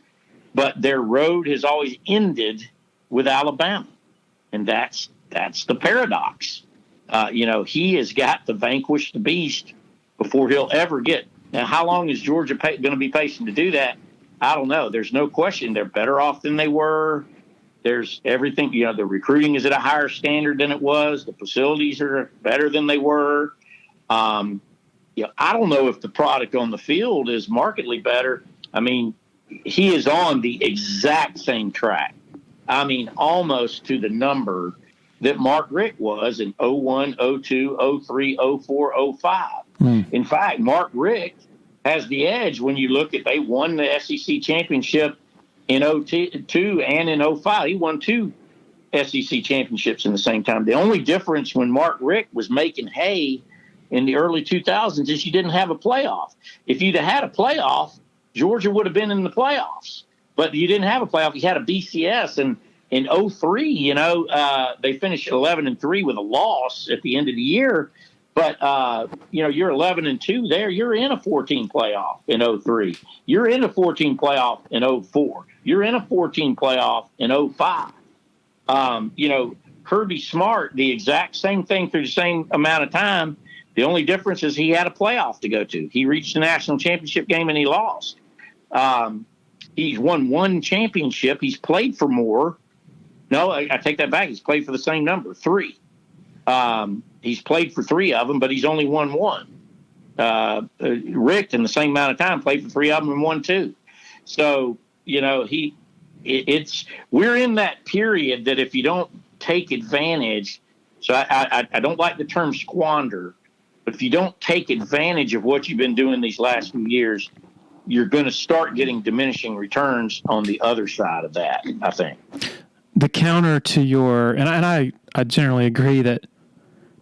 but their road has always ended with Alabama, and that's the paradox. He has got to vanquish the beast before he'll ever get. Now, how long is Georgia going to be patient to do that? I don't know. There's no question they're better off than they were. There's everything. The recruiting is at a higher standard than it was. The facilities are better than they were. I don't know if the product on the field is markedly better. I mean, he is on the exact same track. I mean, almost to the number that Mark Richt was in 01, 02, 03, 04, 05. In fact, Mark Richt has the edge when you look at they won the SEC championship in 02 and in 05. He won 2 SEC championships in the same time. The only difference when Mark Richt was making hay in the early 2000s is you didn't have a playoff. If you'd have had a playoff, Georgia would have been in the playoffs. But you didn't have a playoff. You had a BCS. And in 03, they finished 11-3 with a loss at the end of the year. But, you're 11-2 there. You're in a 14 playoff in 03. You're in a 14 playoff in 04. You're in a 14 playoff in 05. Kirby Smart, the exact same thing through the same amount of time. The only difference is he had a playoff to go to. He reached the national championship game and he lost. He's won 1 championship. He's played for more. No, I take that back. He's played for the same number, 3. He's played for 3 of them, but he's only won 1. Richt, in the same amount of time, played for 3 of them and won 2. So, we're in that period that if you don't take advantage, so I don't like the term squander, but if you don't take advantage of what you've been doing these last few years, you're going to start getting diminishing returns on the other side of that, I think.
The counter to your, and I generally agree that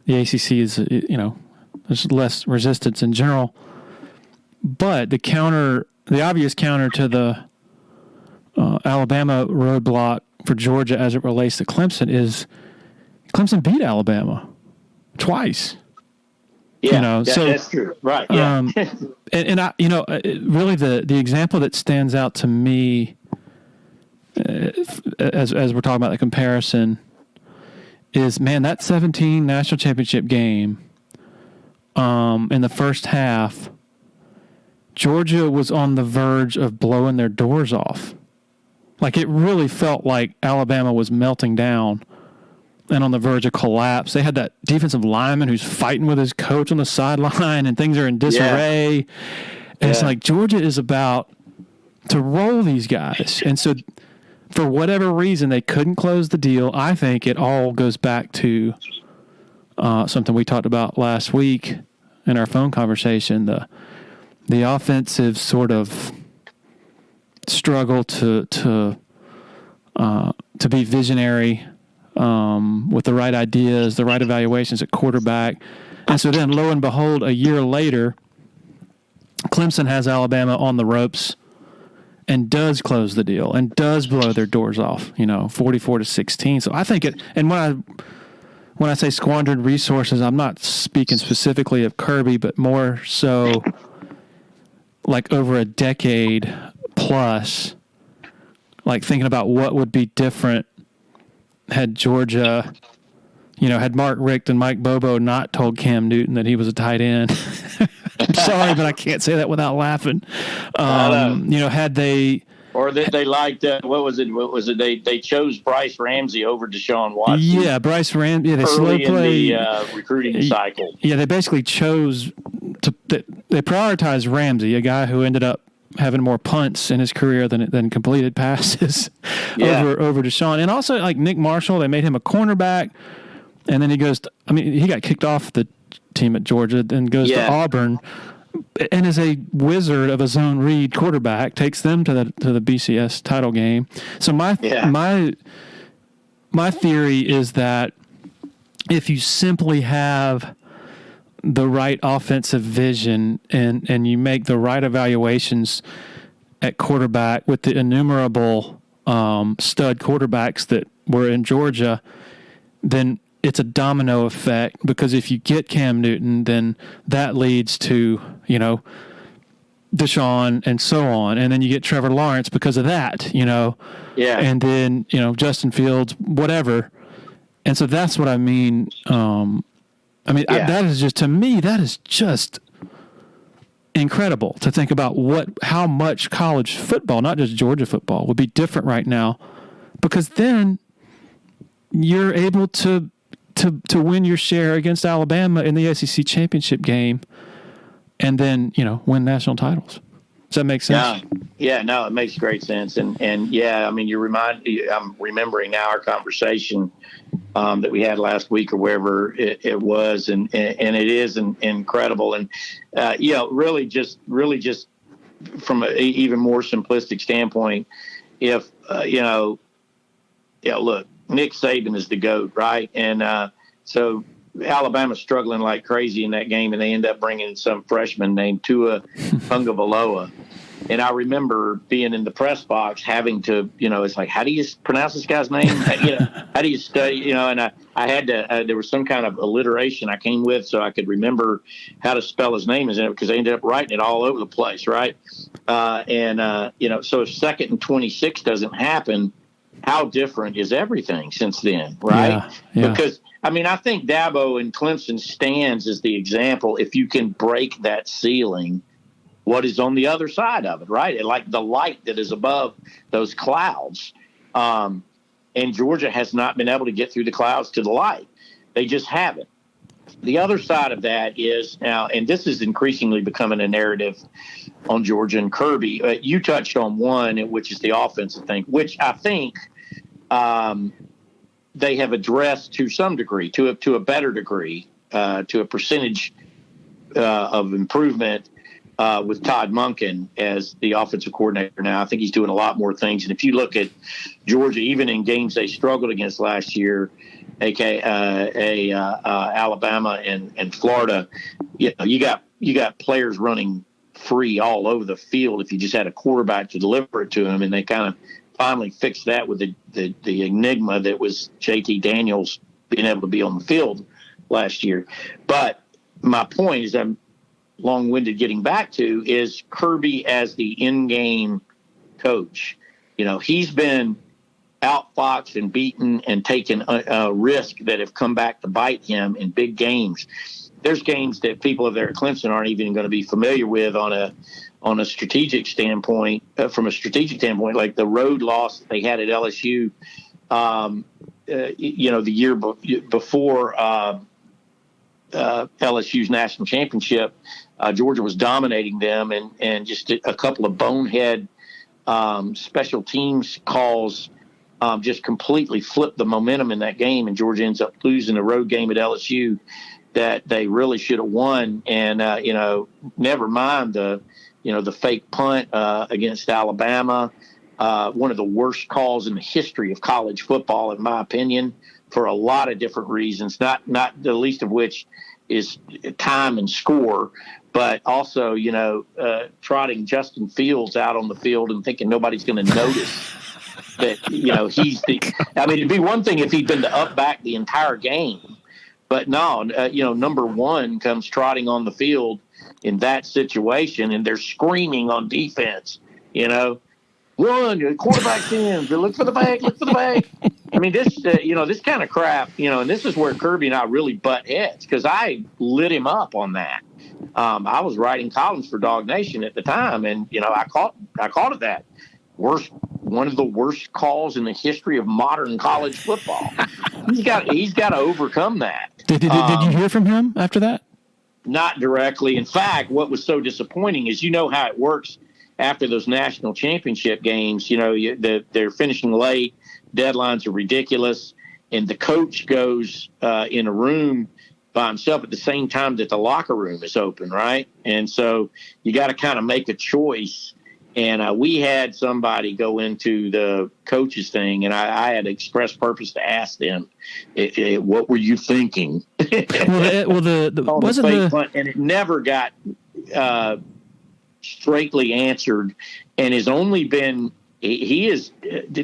the ACC is, there's less resistance in general, but the obvious counter to the Alabama roadblock for Georgia as it relates to Clemson is Clemson beat Alabama twice.
Yeah, that's true. Right. Yeah.
and I, really the example that stands out to me as we're talking about the comparison is, man, that 17 national championship game in the first half, Georgia was on the verge of blowing their doors off. Like, it really felt like Alabama was melting down and on the verge of collapse. They had that defensive lineman who's fighting with his coach on the sideline, and things are in disarray. Yeah. And it's like Georgia is about to roll these guys. And so for whatever reason, they couldn't close the deal. I think it all goes back to something we talked about last week in our phone conversation, the offensive sort of struggle to be visionary, with the right ideas, the right evaluations at quarterback. And so then, lo and behold, a year later, Clemson has Alabama on the ropes and does close the deal and does blow their doors off, 44-16. So I think it, and when I say squandered resources, I'm not speaking specifically of Kirby, but more so like over a decade plus, like thinking about what would be different had Georgia, had Mark Richt and Mike Bobo not told Cam Newton that he was a tight end. I'm sorry, but I can't say that without laughing. Had they...
Or that they liked, what was it? They chose Bryce Ramsey over Deshaun Watson.
Yeah, Bryce Ramsey. Yeah, they
early in the recruiting cycle.
Yeah, they basically chose they prioritized Ramsey, a guy who ended up having more punts in his career than completed passes over Deshaun. And also, like Nick Marshall, they made him a cornerback, and then he got kicked off the team at Georgia, then goes to Auburn, and is a wizard of a zone read quarterback, takes them to the BCS title game. So my theory is that if you simply have the right offensive vision and you make the right evaluations at quarterback with the innumerable stud quarterbacks that were in Georgia, then it's a domino effect, because if you get Cam Newton, then that leads to, Deshaun and so on. And then you get Trevor Lawrence because of that, and then, Justin Fields, whatever. And so that's what I mean, I mean, that is just, to me, that is just incredible to think about how much college football, not just Georgia football, would be different right now, because then you're able to win your share against Alabama in the SEC championship game, and then win national titles. Does that make sense?
Yeah, no, it makes great sense, and yeah, I mean, I'm remembering now our conversation that we had last week or wherever it was, and it is incredible, and really just from an even more simplistic standpoint, if look, Nick Saban is the GOAT, right? And so Alabama's struggling like crazy in that game, and they end up bringing in some freshman named Tua Tagovailoa. And I remember being in the press box having to, it's like, how do you pronounce this guy's name? How do you study, and I had to, there was some kind of alliteration I came with so I could remember how to spell his name, because they ended up writing it all over the place, right? So if 2nd and 26 doesn't happen, how different is everything since then, right?
Yeah.
Because, I mean, I think Dabo and Clemson stands as the example. If you can break that ceiling, what is on the other side of it, right? Like the light that is above those clouds. And Georgia has not been able to get through the clouds to the light. They just haven't. The other side of that is now, and this is increasingly becoming a narrative on Georgia and Kirby. You touched on one, which is the offensive thing, which I think they have addressed to some degree, to a better degree, to a percentage of improvement with Todd Monken as the offensive coordinator now. I think he's doing a lot more things. And if you look at Georgia, even in games they struggled against last year, Alabama and Florida, you got players running free all over the field if you just had a quarterback to deliver it to them. And they kind of finally fixed that with the enigma that was JT Daniels being able to be on the field last year. But my point is, I'm long-winded getting back to, is Kirby as the in-game coach. He's been outfoxed and beaten and taken a risk that have come back to bite him in big games. There's games that people over there at Clemson aren't even going to be familiar with on a strategic standpoint, from a strategic standpoint, like the road loss they had at LSU, the year before LSU's national championship. Georgia was dominating them, and just a couple of bonehead special teams calls just completely flipped the momentum in that game, and Georgia ends up losing a road game at LSU that they really should have won. And never mind the fake punt against Alabama, one of the worst calls in the history of college football, in my opinion, for a lot of different reasons, not the least of which is time and score, but also, trotting Justin Fields out on the field and thinking nobody's going to notice that, he's I mean, it'd be one thing if he'd been to up back the entire game, but no, number one comes trotting on the field in that situation, and they're screaming on defense, run, your quarterback's in, look for the bag. I mean, this, this kind of crap, and this is where Kirby and I really butt heads, because I lit him up on that. I was writing columns for Dog Nation at the time, and, I called it that. One of the worst calls in the history of modern college football. He's got to overcome that.
Did you hear from him after that?
Not directly. In fact, what was so disappointing is, how it works after those national championship games. They're finishing late, deadlines are ridiculous, and the coach goes in a room by himself at the same time that the locker room is open, right? And so you got to kind of make a choice. And we had somebody go into the coaches thing, and I had express purpose to ask them, what were you thinking?
And
it never got straightly answered, and has only been he has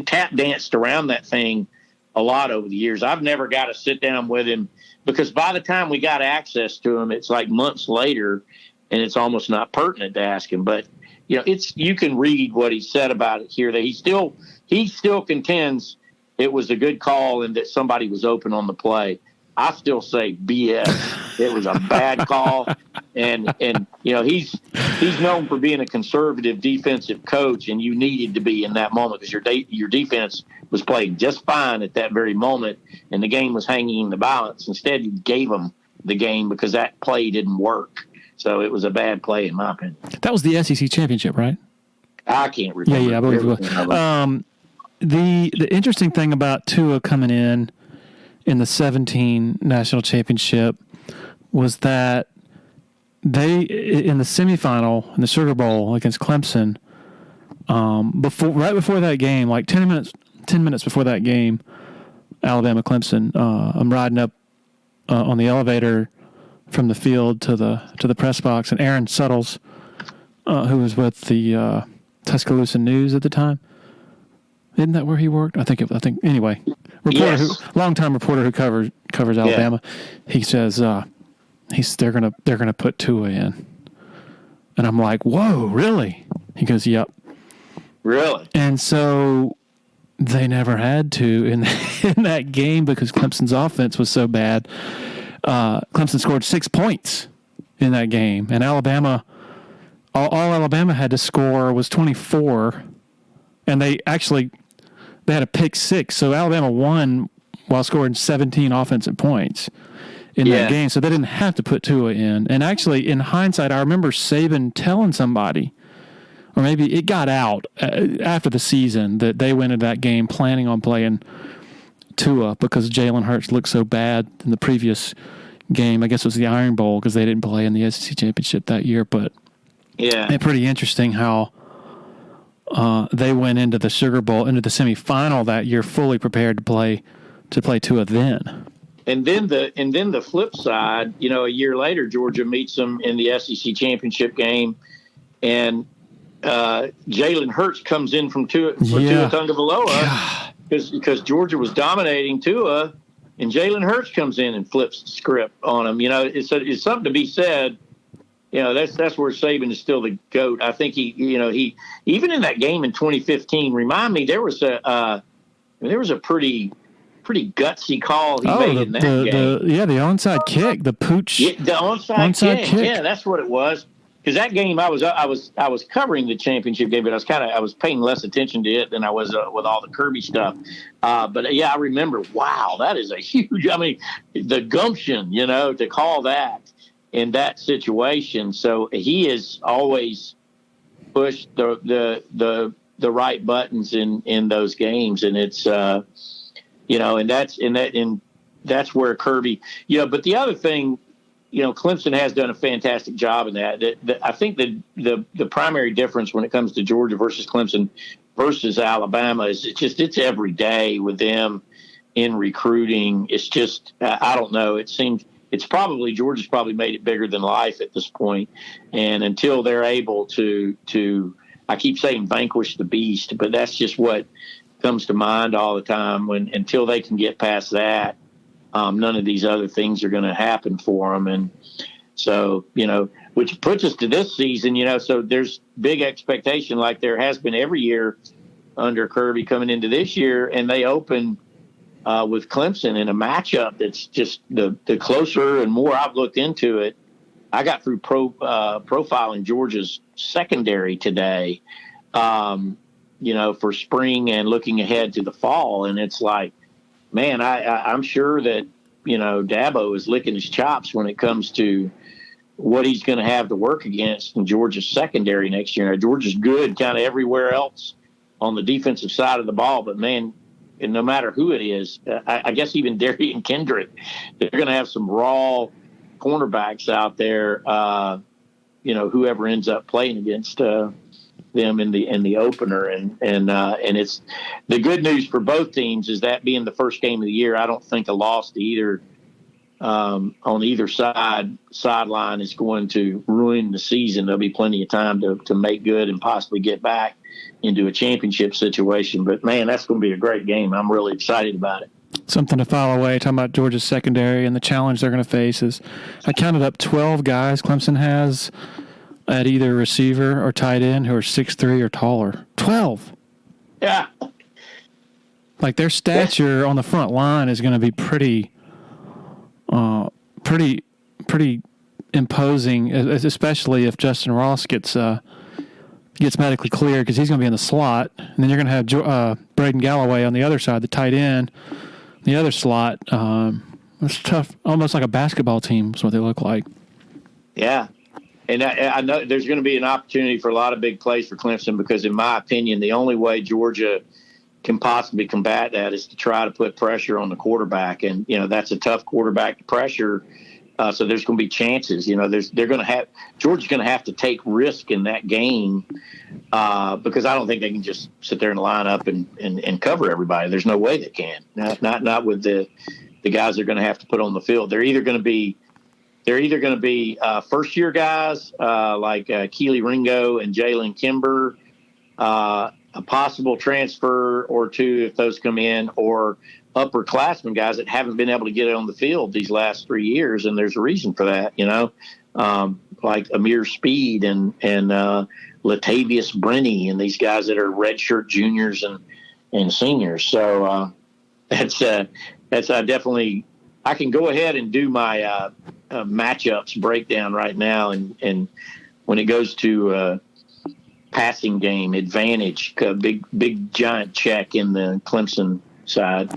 tap danced around that thing a lot over the years. I've never got to sit down with him, because by the time we got access to him, it's like months later, and it's almost not pertinent to ask him. But you can read what he said about it here, that he still contends it was a good call and that somebody was open on the play. I still say BS. It was a bad call, and he's known for being a conservative defensive coach, and you needed to be in that moment because your defense was playing just fine at that very moment, and the game was hanging in the balance. Instead, you gave them the game because that play didn't work. So it was a bad play, in my opinion.
That was the SEC championship, right?
I can't remember.
Yeah, I believe it was. The interesting thing about Tua coming in the 2017 national championship was that they, in the semifinal in the Sugar Bowl against Clemson, right before that game, like 10 minutes before that game, Alabama Clemson, I'm riding up on the elevator from the field to the press box, and Aaron Suttles, who was with the Tuscaloosa News at the time. Isn't that where he worked? I think anyway. Longtime reporter who covers Alabama. Yeah. He says they're gonna put Tua in, and I'm like, whoa, really? He goes, yep.
Really?
And so they never had to in that game because Clemson's offense was so bad. Clemson scored 6 points in that game, and Alabama, all Alabama had to score was 24, and they had a pick six, so Alabama won while scoring 17 offensive points in that game, so they didn't have to put Tua in. And actually, in hindsight, I remember Saban telling somebody, or maybe it got out after the season, that they went into that game planning on playing Tua because Jalen Hurts looked so bad in the previous game. I guess it was the Iron Bowl because they didn't play in the SEC championship that year. But it's pretty interesting how they went into the Sugar Bowl, into the semifinal that year, fully prepared to play Tua then.
And then the flip side, a year later, Georgia meets them in the SEC championship game, and Jalen Hurts comes in for Tua Tagovailoa because Georgia was dominating Tua, and Jalen Hurts comes in and flips the script on him. It's something to be said. That's where Saban is still the GOAT. I think he even in that game in 2015, remind me, there was a pretty gutsy call he made in that game.
The onside kick, the pooch.
Yeah, the onside kick. Yeah, that's what it was. Because that game, I was covering the championship game, but I was paying less attention to it than I was with all the Kirby stuff. But I remember. Wow, that is a huge. I mean, the gumption, to call that in that situation. So he has always pushed the right buttons in those games, and it's and that's where Kirby. But the other thing. Clemson has done a fantastic job in that. I think the primary difference when it comes to Georgia versus Clemson versus Alabama is it's every day with them in recruiting. It's just I don't know. It seems Georgia's probably made it bigger than life at this point, and until they're able to I keep saying vanquish the beast, but that's just what comes to mind all the time. Until they can get past that. None of these other things are going to happen for them. And so, which puts us to this season, so there's big expectation like there has been every year under Kirby coming into this year. And they open with Clemson in a matchup that's just the closer and more I've looked into it. I got through profiling Georgia's secondary today, for spring and looking ahead to the fall. And it's like, man, I'm sure that, Dabo is licking his chops when it comes to what he's going to have to work against in Georgia's secondary next year. Now, Georgia's good kind of everywhere else on the defensive side of the ball, but, man, and no matter who it is, I guess even Darian Kendrick, they're going to have some raw cornerbacks out there, whoever ends up playing against them in the opener, and it's the good news for both teams is that being the first game of the year, I don't think a loss to either on either sideline is going to ruin the season. There'll be plenty of time to make good and possibly get back into a championship situation. But man, that's going to be a great game. I'm really excited about it.
Something to file away, talking about Georgia's secondary and the challenge they're going to face is I counted up 12 guys Clemson has at either receiver or tight end who are 6'3" or taller. 12.
Yeah.
Like their stature on the front line is going to be pretty pretty imposing, especially if Justin Ross gets medically cleared, because he's going to be in the slot, and then you're going to have Braden Galloway on the other side, the tight end, the other slot. It's tough, almost like a basketball team is what they look like.
Yeah, and I know there's going to be an opportunity for a lot of big plays for Clemson, because in my opinion, the only way Georgia can possibly combat that is to try to put pressure on the quarterback, and that's a tough quarterback to pressure. So there's going to be chances. Georgia's going to have to take risk in that game, because I don't think they can just sit there and line up and cover everybody. There's no way they can. Not with the guys they're going to have to put on the field. They're either going to be first year guys like Keely Ringo and Jalen Kimber, a possible transfer or two if those come in, or upperclassmen guys that haven't been able to get it on the field these last 3 years, and there's a reason for that, like Amir Speed and Latavius Brenny and these guys that are redshirt juniors and seniors. So that's definitely. I can go ahead and do my matchups breakdown right now, and when it goes to passing game advantage, big giant check in the Clemson side.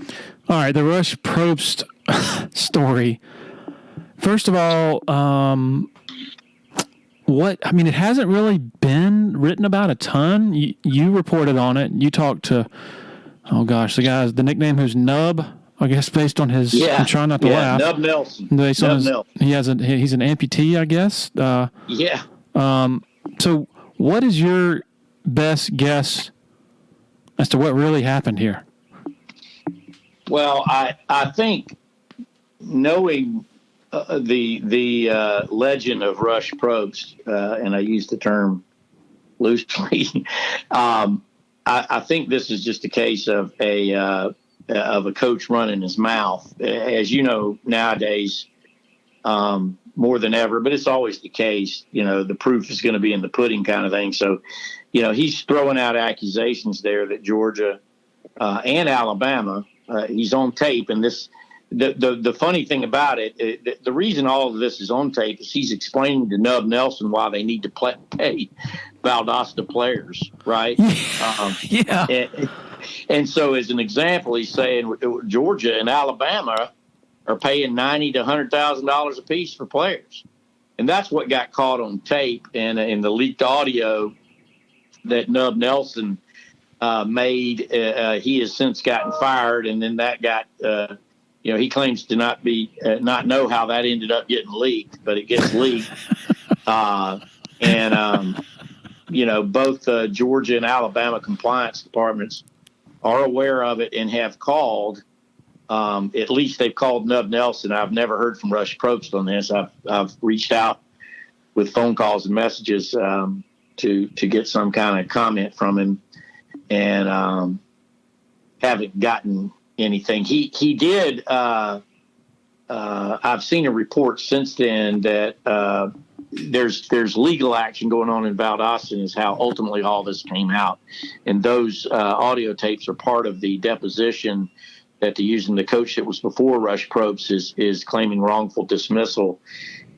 All right, the Rush Propst story. First of all, it hasn't really been written about a ton. You reported on it. You talked to, the guys, the nickname who's Nub, I guess, based on his. I'm trying not to laugh.
Nub Nelson.
He's an amputee, I guess.
Yeah.
So, what is your best guess as to what really happened here?
Well, I think knowing the legend of Rush Propst, and I use the term loosely, I think this is just a case of a coach running his mouth. As you know, nowadays, more than ever, but it's always the case, the proof is going to be in the pudding kind of thing. So, he's throwing out accusations there that Georgia and Alabama, he's on tape. And the funny thing about it, the reason all of this is on tape is he's explaining to Nub Nelson why they need to pay Valdosta players, right?
Yeah.
And so, as an example, he's saying Georgia and Alabama are paying $90,000 to $100,000 a piece for players, and that's what got caught on tape and in the leaked audio that Nub Nelson made. He has since gotten fired, and then that got he claims to not know how that ended up getting leaked, but it gets leaked. Both Georgia and Alabama compliance departments are aware of it and have called. At least they've called Nub Nelson. I've never heard from Rush Propst on this. I've reached out with phone calls and messages to get some kind of comment from him, and haven't gotten anything. He did. I've seen a report since then that there's legal action going on in Valdosta, is how ultimately all this came out, and those audio tapes are part of the deposition that they're using. The coach that was before Rush Propst is claiming wrongful dismissal.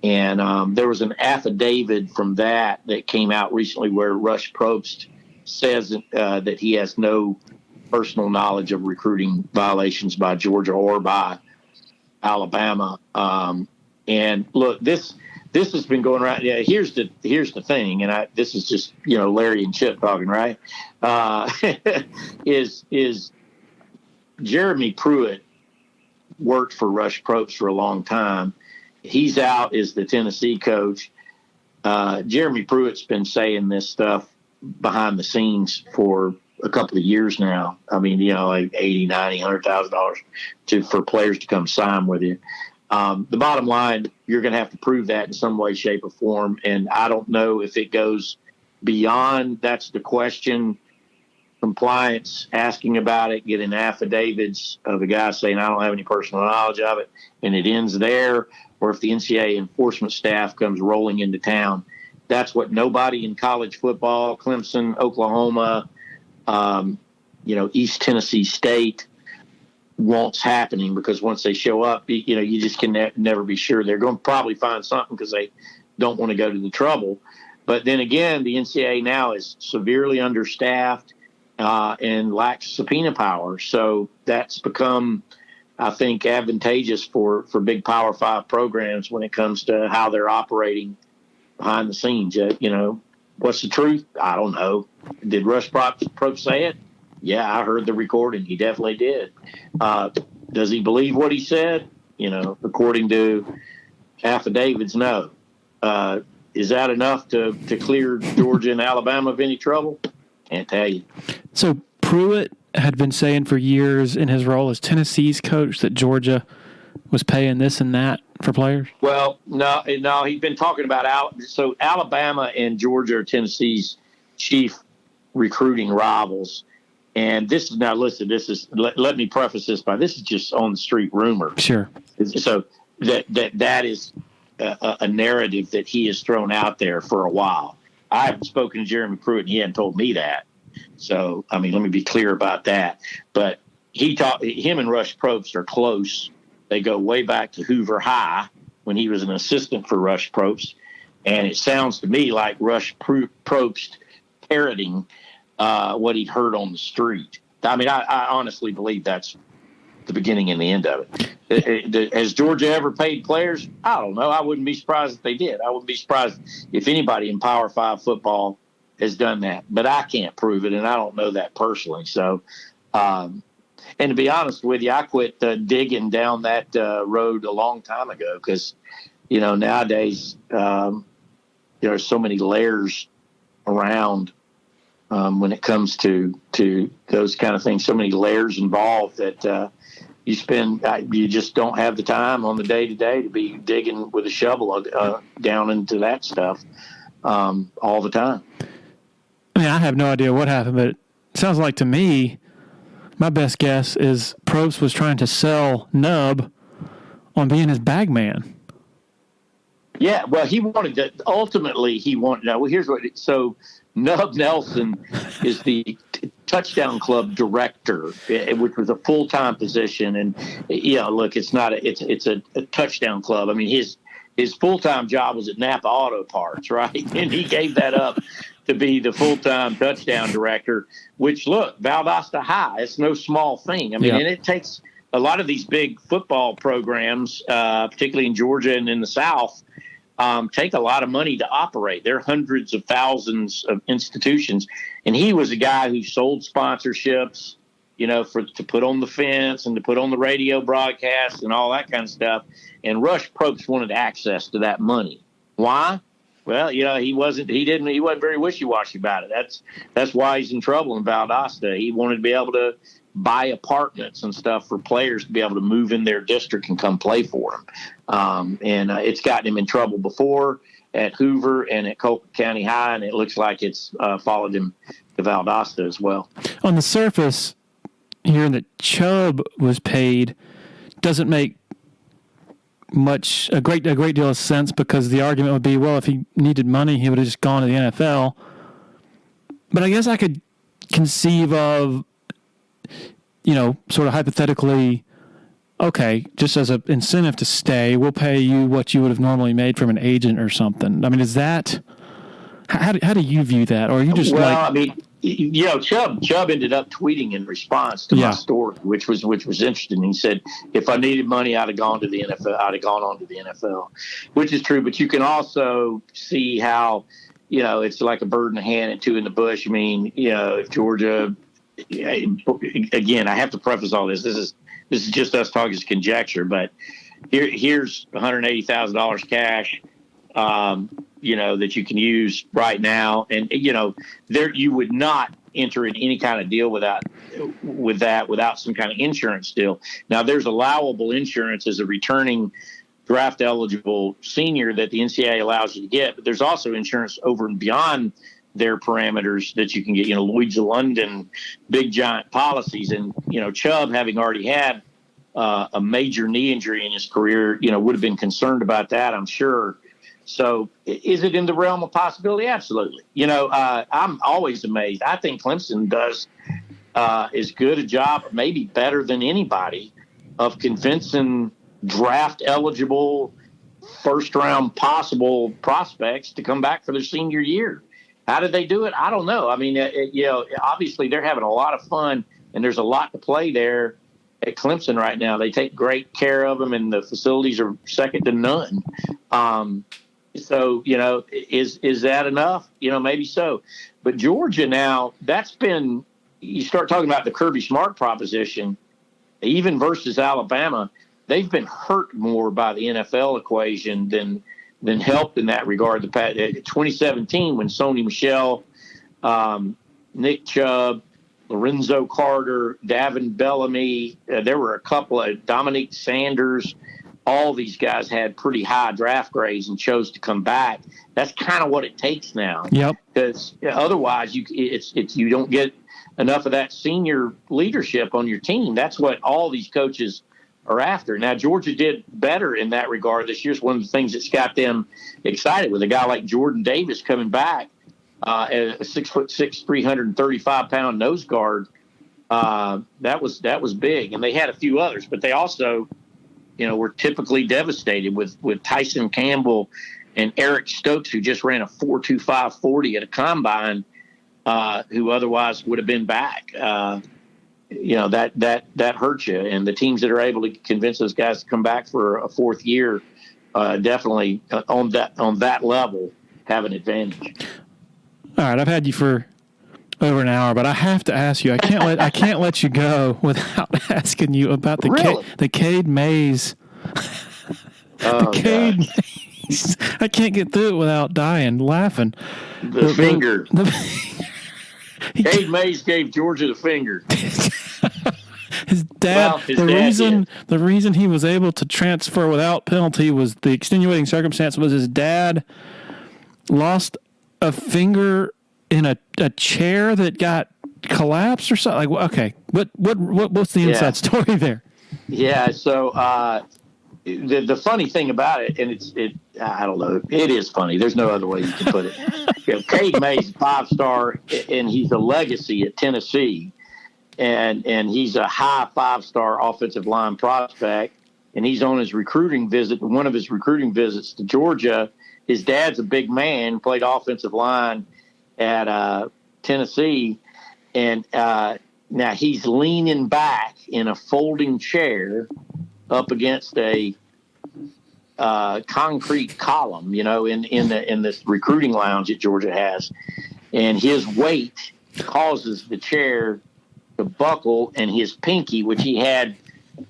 And there was an affidavit from that came out recently where Rush Propst says that he has no personal knowledge of recruiting violations by Georgia or by Alabama. And look, this has been going around. Yeah, here's the thing, and this is just Larry and Chip talking, right? Is Jeremy Pruitt worked for Rush Propst for a long time. He's out as the Tennessee coach. Jeremy Pruitt's been saying this stuff behind the scenes for a couple of years now. I mean, like $80,000, $90,000, $100,000 for players to come sign with you. The bottom line, you're going to have to prove that in some way, shape, or form. And I don't know if it goes beyond. That's the question. Compliance, asking about it, getting affidavits of the guy saying, I don't have any personal knowledge of it, and it ends there. Or if the NCAA enforcement staff comes rolling into town. That's what nobody in college football, Clemson, Oklahoma, East Tennessee State, wants happening, because once they show up, you just can never be sure. They're going to probably find something because they don't want to go to the trouble. But then again, the NCAA now is severely understaffed and lacks subpoena power. So that's become, I think, advantageous for big Power 5 programs when it comes to how they're operating behind the scenes. What's the truth? I don't know. Did Rush Propst say it? Yeah, I heard the recording. He definitely did. Does he believe what he said? According to affidavits, no. Is that enough to clear Georgia and Alabama of any trouble? Can't tell you.
So Pruitt had been saying for years in his role as Tennessee's coach that Georgia was paying this and that for players?
Well, no, he's been talking about Alabama and Georgia are Tennessee's chief recruiting rivals. And this is, now listen, let me preface this by, this is just on the street rumor.
Sure.
So that is a narrative that he has thrown out there for a while. I haven't spoken to Jeremy Pruitt, and he hadn't told me that. So, let me be clear about that. But him and Rush Propst are close. They go way back to Hoover High when he was an assistant for Rush Propst. And it sounds to me like Rush Propst parroting what he'd heard on the street. I honestly believe that's the beginning and the end of it. Has Georgia ever paid players? I don't know. I wouldn't be surprised if they did. I wouldn't be surprised if anybody in Power 5 football has done that. But I can't prove it, and I don't know that personally. So, and to be honest with you, I quit digging down that road a long time ago because, nowadays there are so many layers around when it comes to those kind of things, so many layers involved that you just don't have the time on the day-to-day to be digging with a shovel down into that stuff all the time.
I have no idea what happened, but it sounds like to me, my best guess is Probst was trying to sell Nub on being his bag man.
Yeah, well, here's what. So Nub Nelson is the touchdown club director, which was a full-time position. And, look, it's a touchdown club. His full-time job was at Napa Auto Parts, right? And he gave that up to be the full-time touchdown director, which, look, Valdosta High, it's no small thing. And it takes a lot of these big football programs, particularly in Georgia and in the South, take a lot of money to operate. There are hundreds of thousands of institutions. And he was a guy who sold sponsorships, to put on the fence and to put on the radio broadcast and all that kind of stuff. And Rush Propst wanted access to that money. Why? Well, he wasn't very wishy-washy about it. That's why he's in trouble in Valdosta. He wanted to be able to buy apartments and stuff for players to be able to move in their district and come play for them. And it's gotten him in trouble before at Hoover and at Colquitt County High, and it looks like it's followed him to Valdosta as well. On
the surface, hearing that Chubb was paid doesn't make a great deal of sense, because the argument would be, well, if he needed money, he would have just gone to the NFL. But I guess I could conceive of, sort of hypothetically, okay, just as an incentive to stay, we'll pay you what you would have normally made from an agent or something. Is that how do you view that? Or are you just Chubb ended up tweeting in response to my story, which was interesting. He said, if I needed money, I'd have gone to the NFL. I'd have gone on to the NFL, which is true. But you can also see how, it's like a bird in the hand and two in the bush. If Georgia, again, I have to preface all this. This is just us talking as conjecture, but here's $180,000 cash. That you can use right now. And, there you would not enter in any kind of deal without some kind of insurance deal. Now, there's allowable insurance as a returning draft eligible senior that the NCAA allows you to get, but there's also insurance over and beyond their parameters that you can get, Lloyd's of London, big giant policies. And, Chubb, having already had a major knee injury in his career, would have been concerned about that, I'm sure. So is it in the realm of possibility? Absolutely. I'm always amazed. I think Clemson does
as good a job, maybe better than anybody, of convincing draft-eligible, first-round possible prospects to come back for their senior year. How did they do it? I don't know. I mean, obviously they're having a lot of fun, and there's a lot to play there at Clemson right now. They take great care of them, and the facilities are second to none. So, is that enough? Maybe so. But Georgia now, you start talking about the Kirby Smart proposition, even versus Alabama, they've been hurt more by the NFL equation than helped in that regard. 2017, when Sony Michel, Nick Chubb, Lorenzo Carter, Davin Bellamy, there were a couple of Dominique Sanders. All these guys had pretty high draft grades and chose to come back. That's kind of what it takes now.
Yep.
Because otherwise, you don't get enough of that senior leadership on your team. That's what all these coaches are after. Now, Georgia did better in that regard this year. It's one of the things that's got them excited with a guy like Jordan Davis coming back, a 6'6", 335-pound nose guard. That was big, and they had a few others, but they also, were typically devastated with Tyson Campbell and Eric Stokes, who just ran a 4.25 40 at a combine, who otherwise would have been back. That hurts you. And the teams that are able to convince those guys to come back for a fourth year, definitely on that level have an advantage.
All right, I've had you for over an hour, but I have to ask you. I can't let you go without asking you about the Cade Mays. Cade Mays. I can't get through it without dying laughing.
The finger. Cade Mays gave Georgia the finger.
His dad. The reason he was able to transfer without penalty was the extenuating circumstance was his dad lost a finger in a chair that got collapsed or something. Like, okay, what's the inside story there? Yeah,
so the funny thing about it, and I don't know, it is funny. There's no other way you can put it. Cade Mays, 5-star, and he's a legacy at Tennessee, and he's a high 5-star offensive line prospect, and he's on his recruiting visit. One of his recruiting visits to Georgia, his dad's a big man, played offensive line at Tennessee, and now he's leaning back in a folding chair up against a concrete column, in this recruiting lounge that Georgia has, and his weight causes the chair to buckle, and his pinky, which he had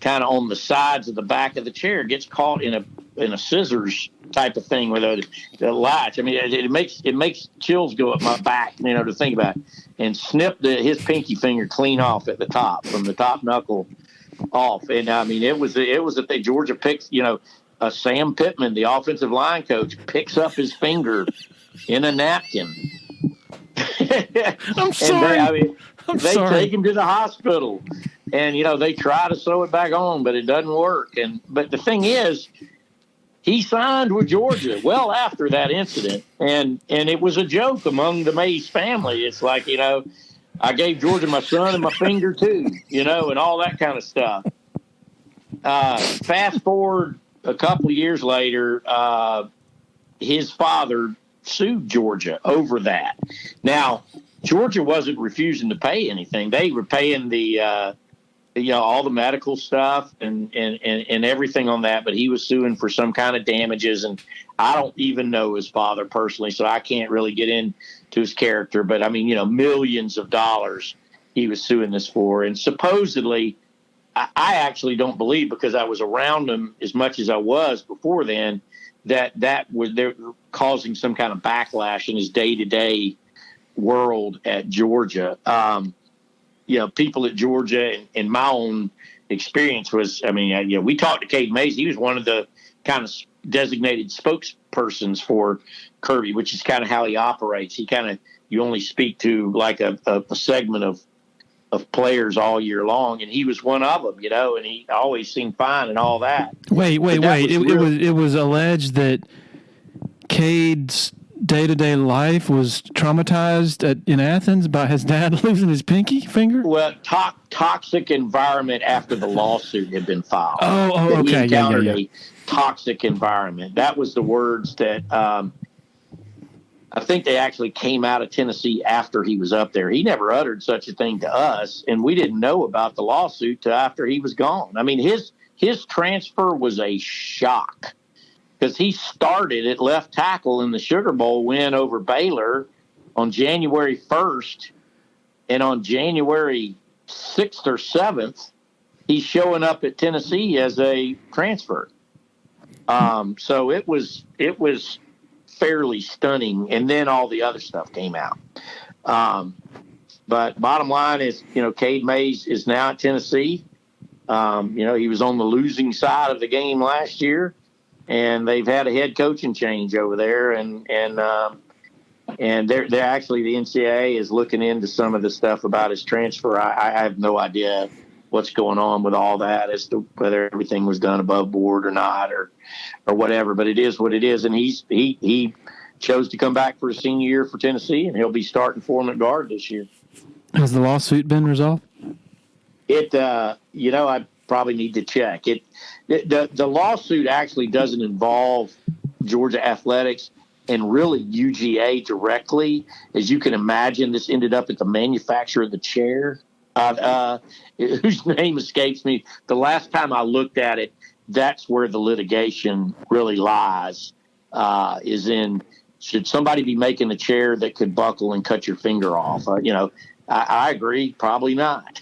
kind of on the sides of the back of the chair, gets caught in a scissors type of thing with the latch. I mean, it makes chills go up my back, to think about it. And snipped his pinky finger clean off at the top, from the top knuckle off. And I mean, it was that Georgia picks, Sam Pittman, the offensive line coach, picks up his finger in a napkin.
I'm sorry.
They take him to the hospital, and they try to sew it back on, but it doesn't work. But the thing is, he signed with Georgia well after that incident, and it was a joke among the Mays family. It's like, I gave Georgia my son and my finger too, and all that kind of stuff. Fast forward a couple of years later, his father sued Georgia over that. Now, Georgia wasn't refusing to pay anything. They were paying the all the medical stuff and everything on that, but he was suing for some kind of damages, and I don't even know his father personally, so I can't really get into his character, but I mean, millions of dollars he was suing this for. And supposedly, I actually don't believe, because I was around him as much as I was before then, that they're causing some kind of backlash in his day-to-day world at Georgia. People at Georgia, and my own experience was, we talked to Cade Mays. He was one of the kind of designated spokespersons for Kirby, which is kind of how he operates. You only speak to like a segment of players all year long, and he was one of them, and he always seemed fine and all that.
Wait. It was alleged that Cade's day-to-day life was traumatized in Athens by his dad losing his pinky finger?
Well, toxic environment after the lawsuit had been filed.
Oh, okay.
He encountered a toxic environment. That was the words that I think they actually came out of Tennessee after he was up there. He never uttered such a thing to us, and we didn't know about the lawsuit till after he was gone. I mean, his transfer was a shock because he started at left tackle in the Sugar Bowl win over Baylor on January 1st, and on January 6th or 7th, he's showing up at Tennessee as a transfer. So it was fairly stunning, and then all the other stuff came out. But bottom line is, Cade Mays is now at Tennessee. He was on the losing side of the game last year, and they've had a head coaching change over there, and they're actually, the NCAA is looking into some of the stuff about his transfer. I have no idea what's going on with all that as to whether everything was done above board or not, or whatever, but it is what it is. And he chose to come back for his senior year for Tennessee, and he'll be starting for him at guard this year.
Has the lawsuit been resolved?
I probably need to check it. The lawsuit actually doesn't involve Georgia athletics and really UGA directly. As you can imagine, this ended up at the manufacturer of the chair, whose name escapes me. The last time I looked at it, that's where the litigation really lies, is in, should somebody be making a chair that could buckle and cut your finger off? I agree, probably not.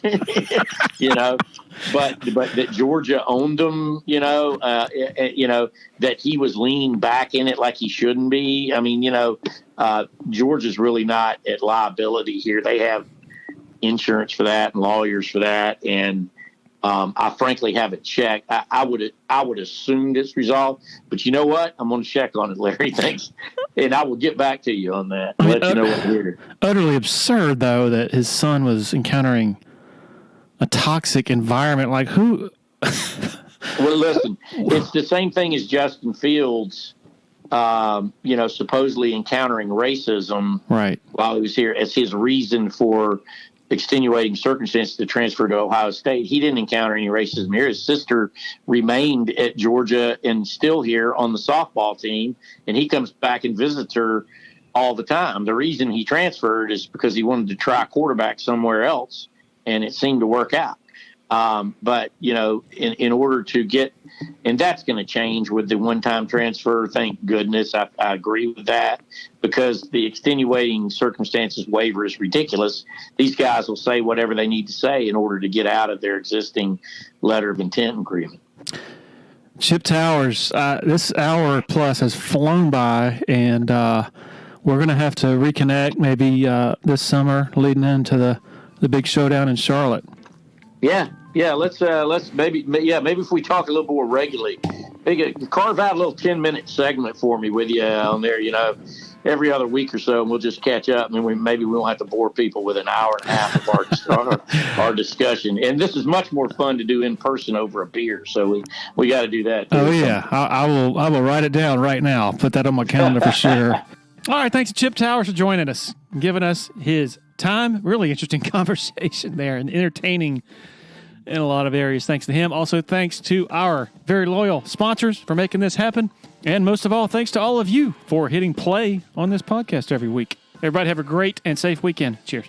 But that Georgia owned them, that he was leaning back in it like he shouldn't be. I mean, Georgia's really not at liability here. They have insurance for that and lawyers for that, and I frankly haven't checked. I would assume it's resolved, but you know what? I'm going to check on it, Larry. Thanks, and I will get back to you on that. Let you know what here.
Utterly absurd, though, that his son was encountering a toxic environment. Like who?
Well, listen, it's the same thing as Justin Fields. Supposedly encountering racism
right
while he was here as his reason for extenuating circumstances to transfer to Ohio State. He didn't encounter any racism here. His sister remained at Georgia and still here on the softball team, and he comes back and visits her all the time. The reason he transferred is because he wanted to try quarterback somewhere else, and it seemed to work out. But, in order to get – and that's going to change with the one-time transfer. Thank goodness. I agree with that, because the extenuating circumstances waiver is ridiculous. These guys will say whatever they need to say in order to get out of their existing letter of intent agreement.
Chip Towers, this hour plus has flown by, and we're going to have to reconnect maybe this summer leading into the big showdown in Charlotte.
Yeah, let's maybe if we talk a little more regularly, maybe carve out a little 10-minute segment for me with you on there, every other week or so, and we'll just catch up, and then we won't have to bore people with an hour and a half of our discussion. And this is much more fun to do in person over a beer, so we got to do that too.
Oh yeah, I will write it down right now. Put that on my calendar for sure. All right, thanks to Chip Towers for joining us, giving us his time. Really interesting conversation there, and entertaining in a lot of areas. Thanks to him. Also, thanks to our very loyal sponsors for making this happen. And most of all, thanks to all of you for hitting play on this podcast every week. Everybody have a great and safe weekend. Cheers.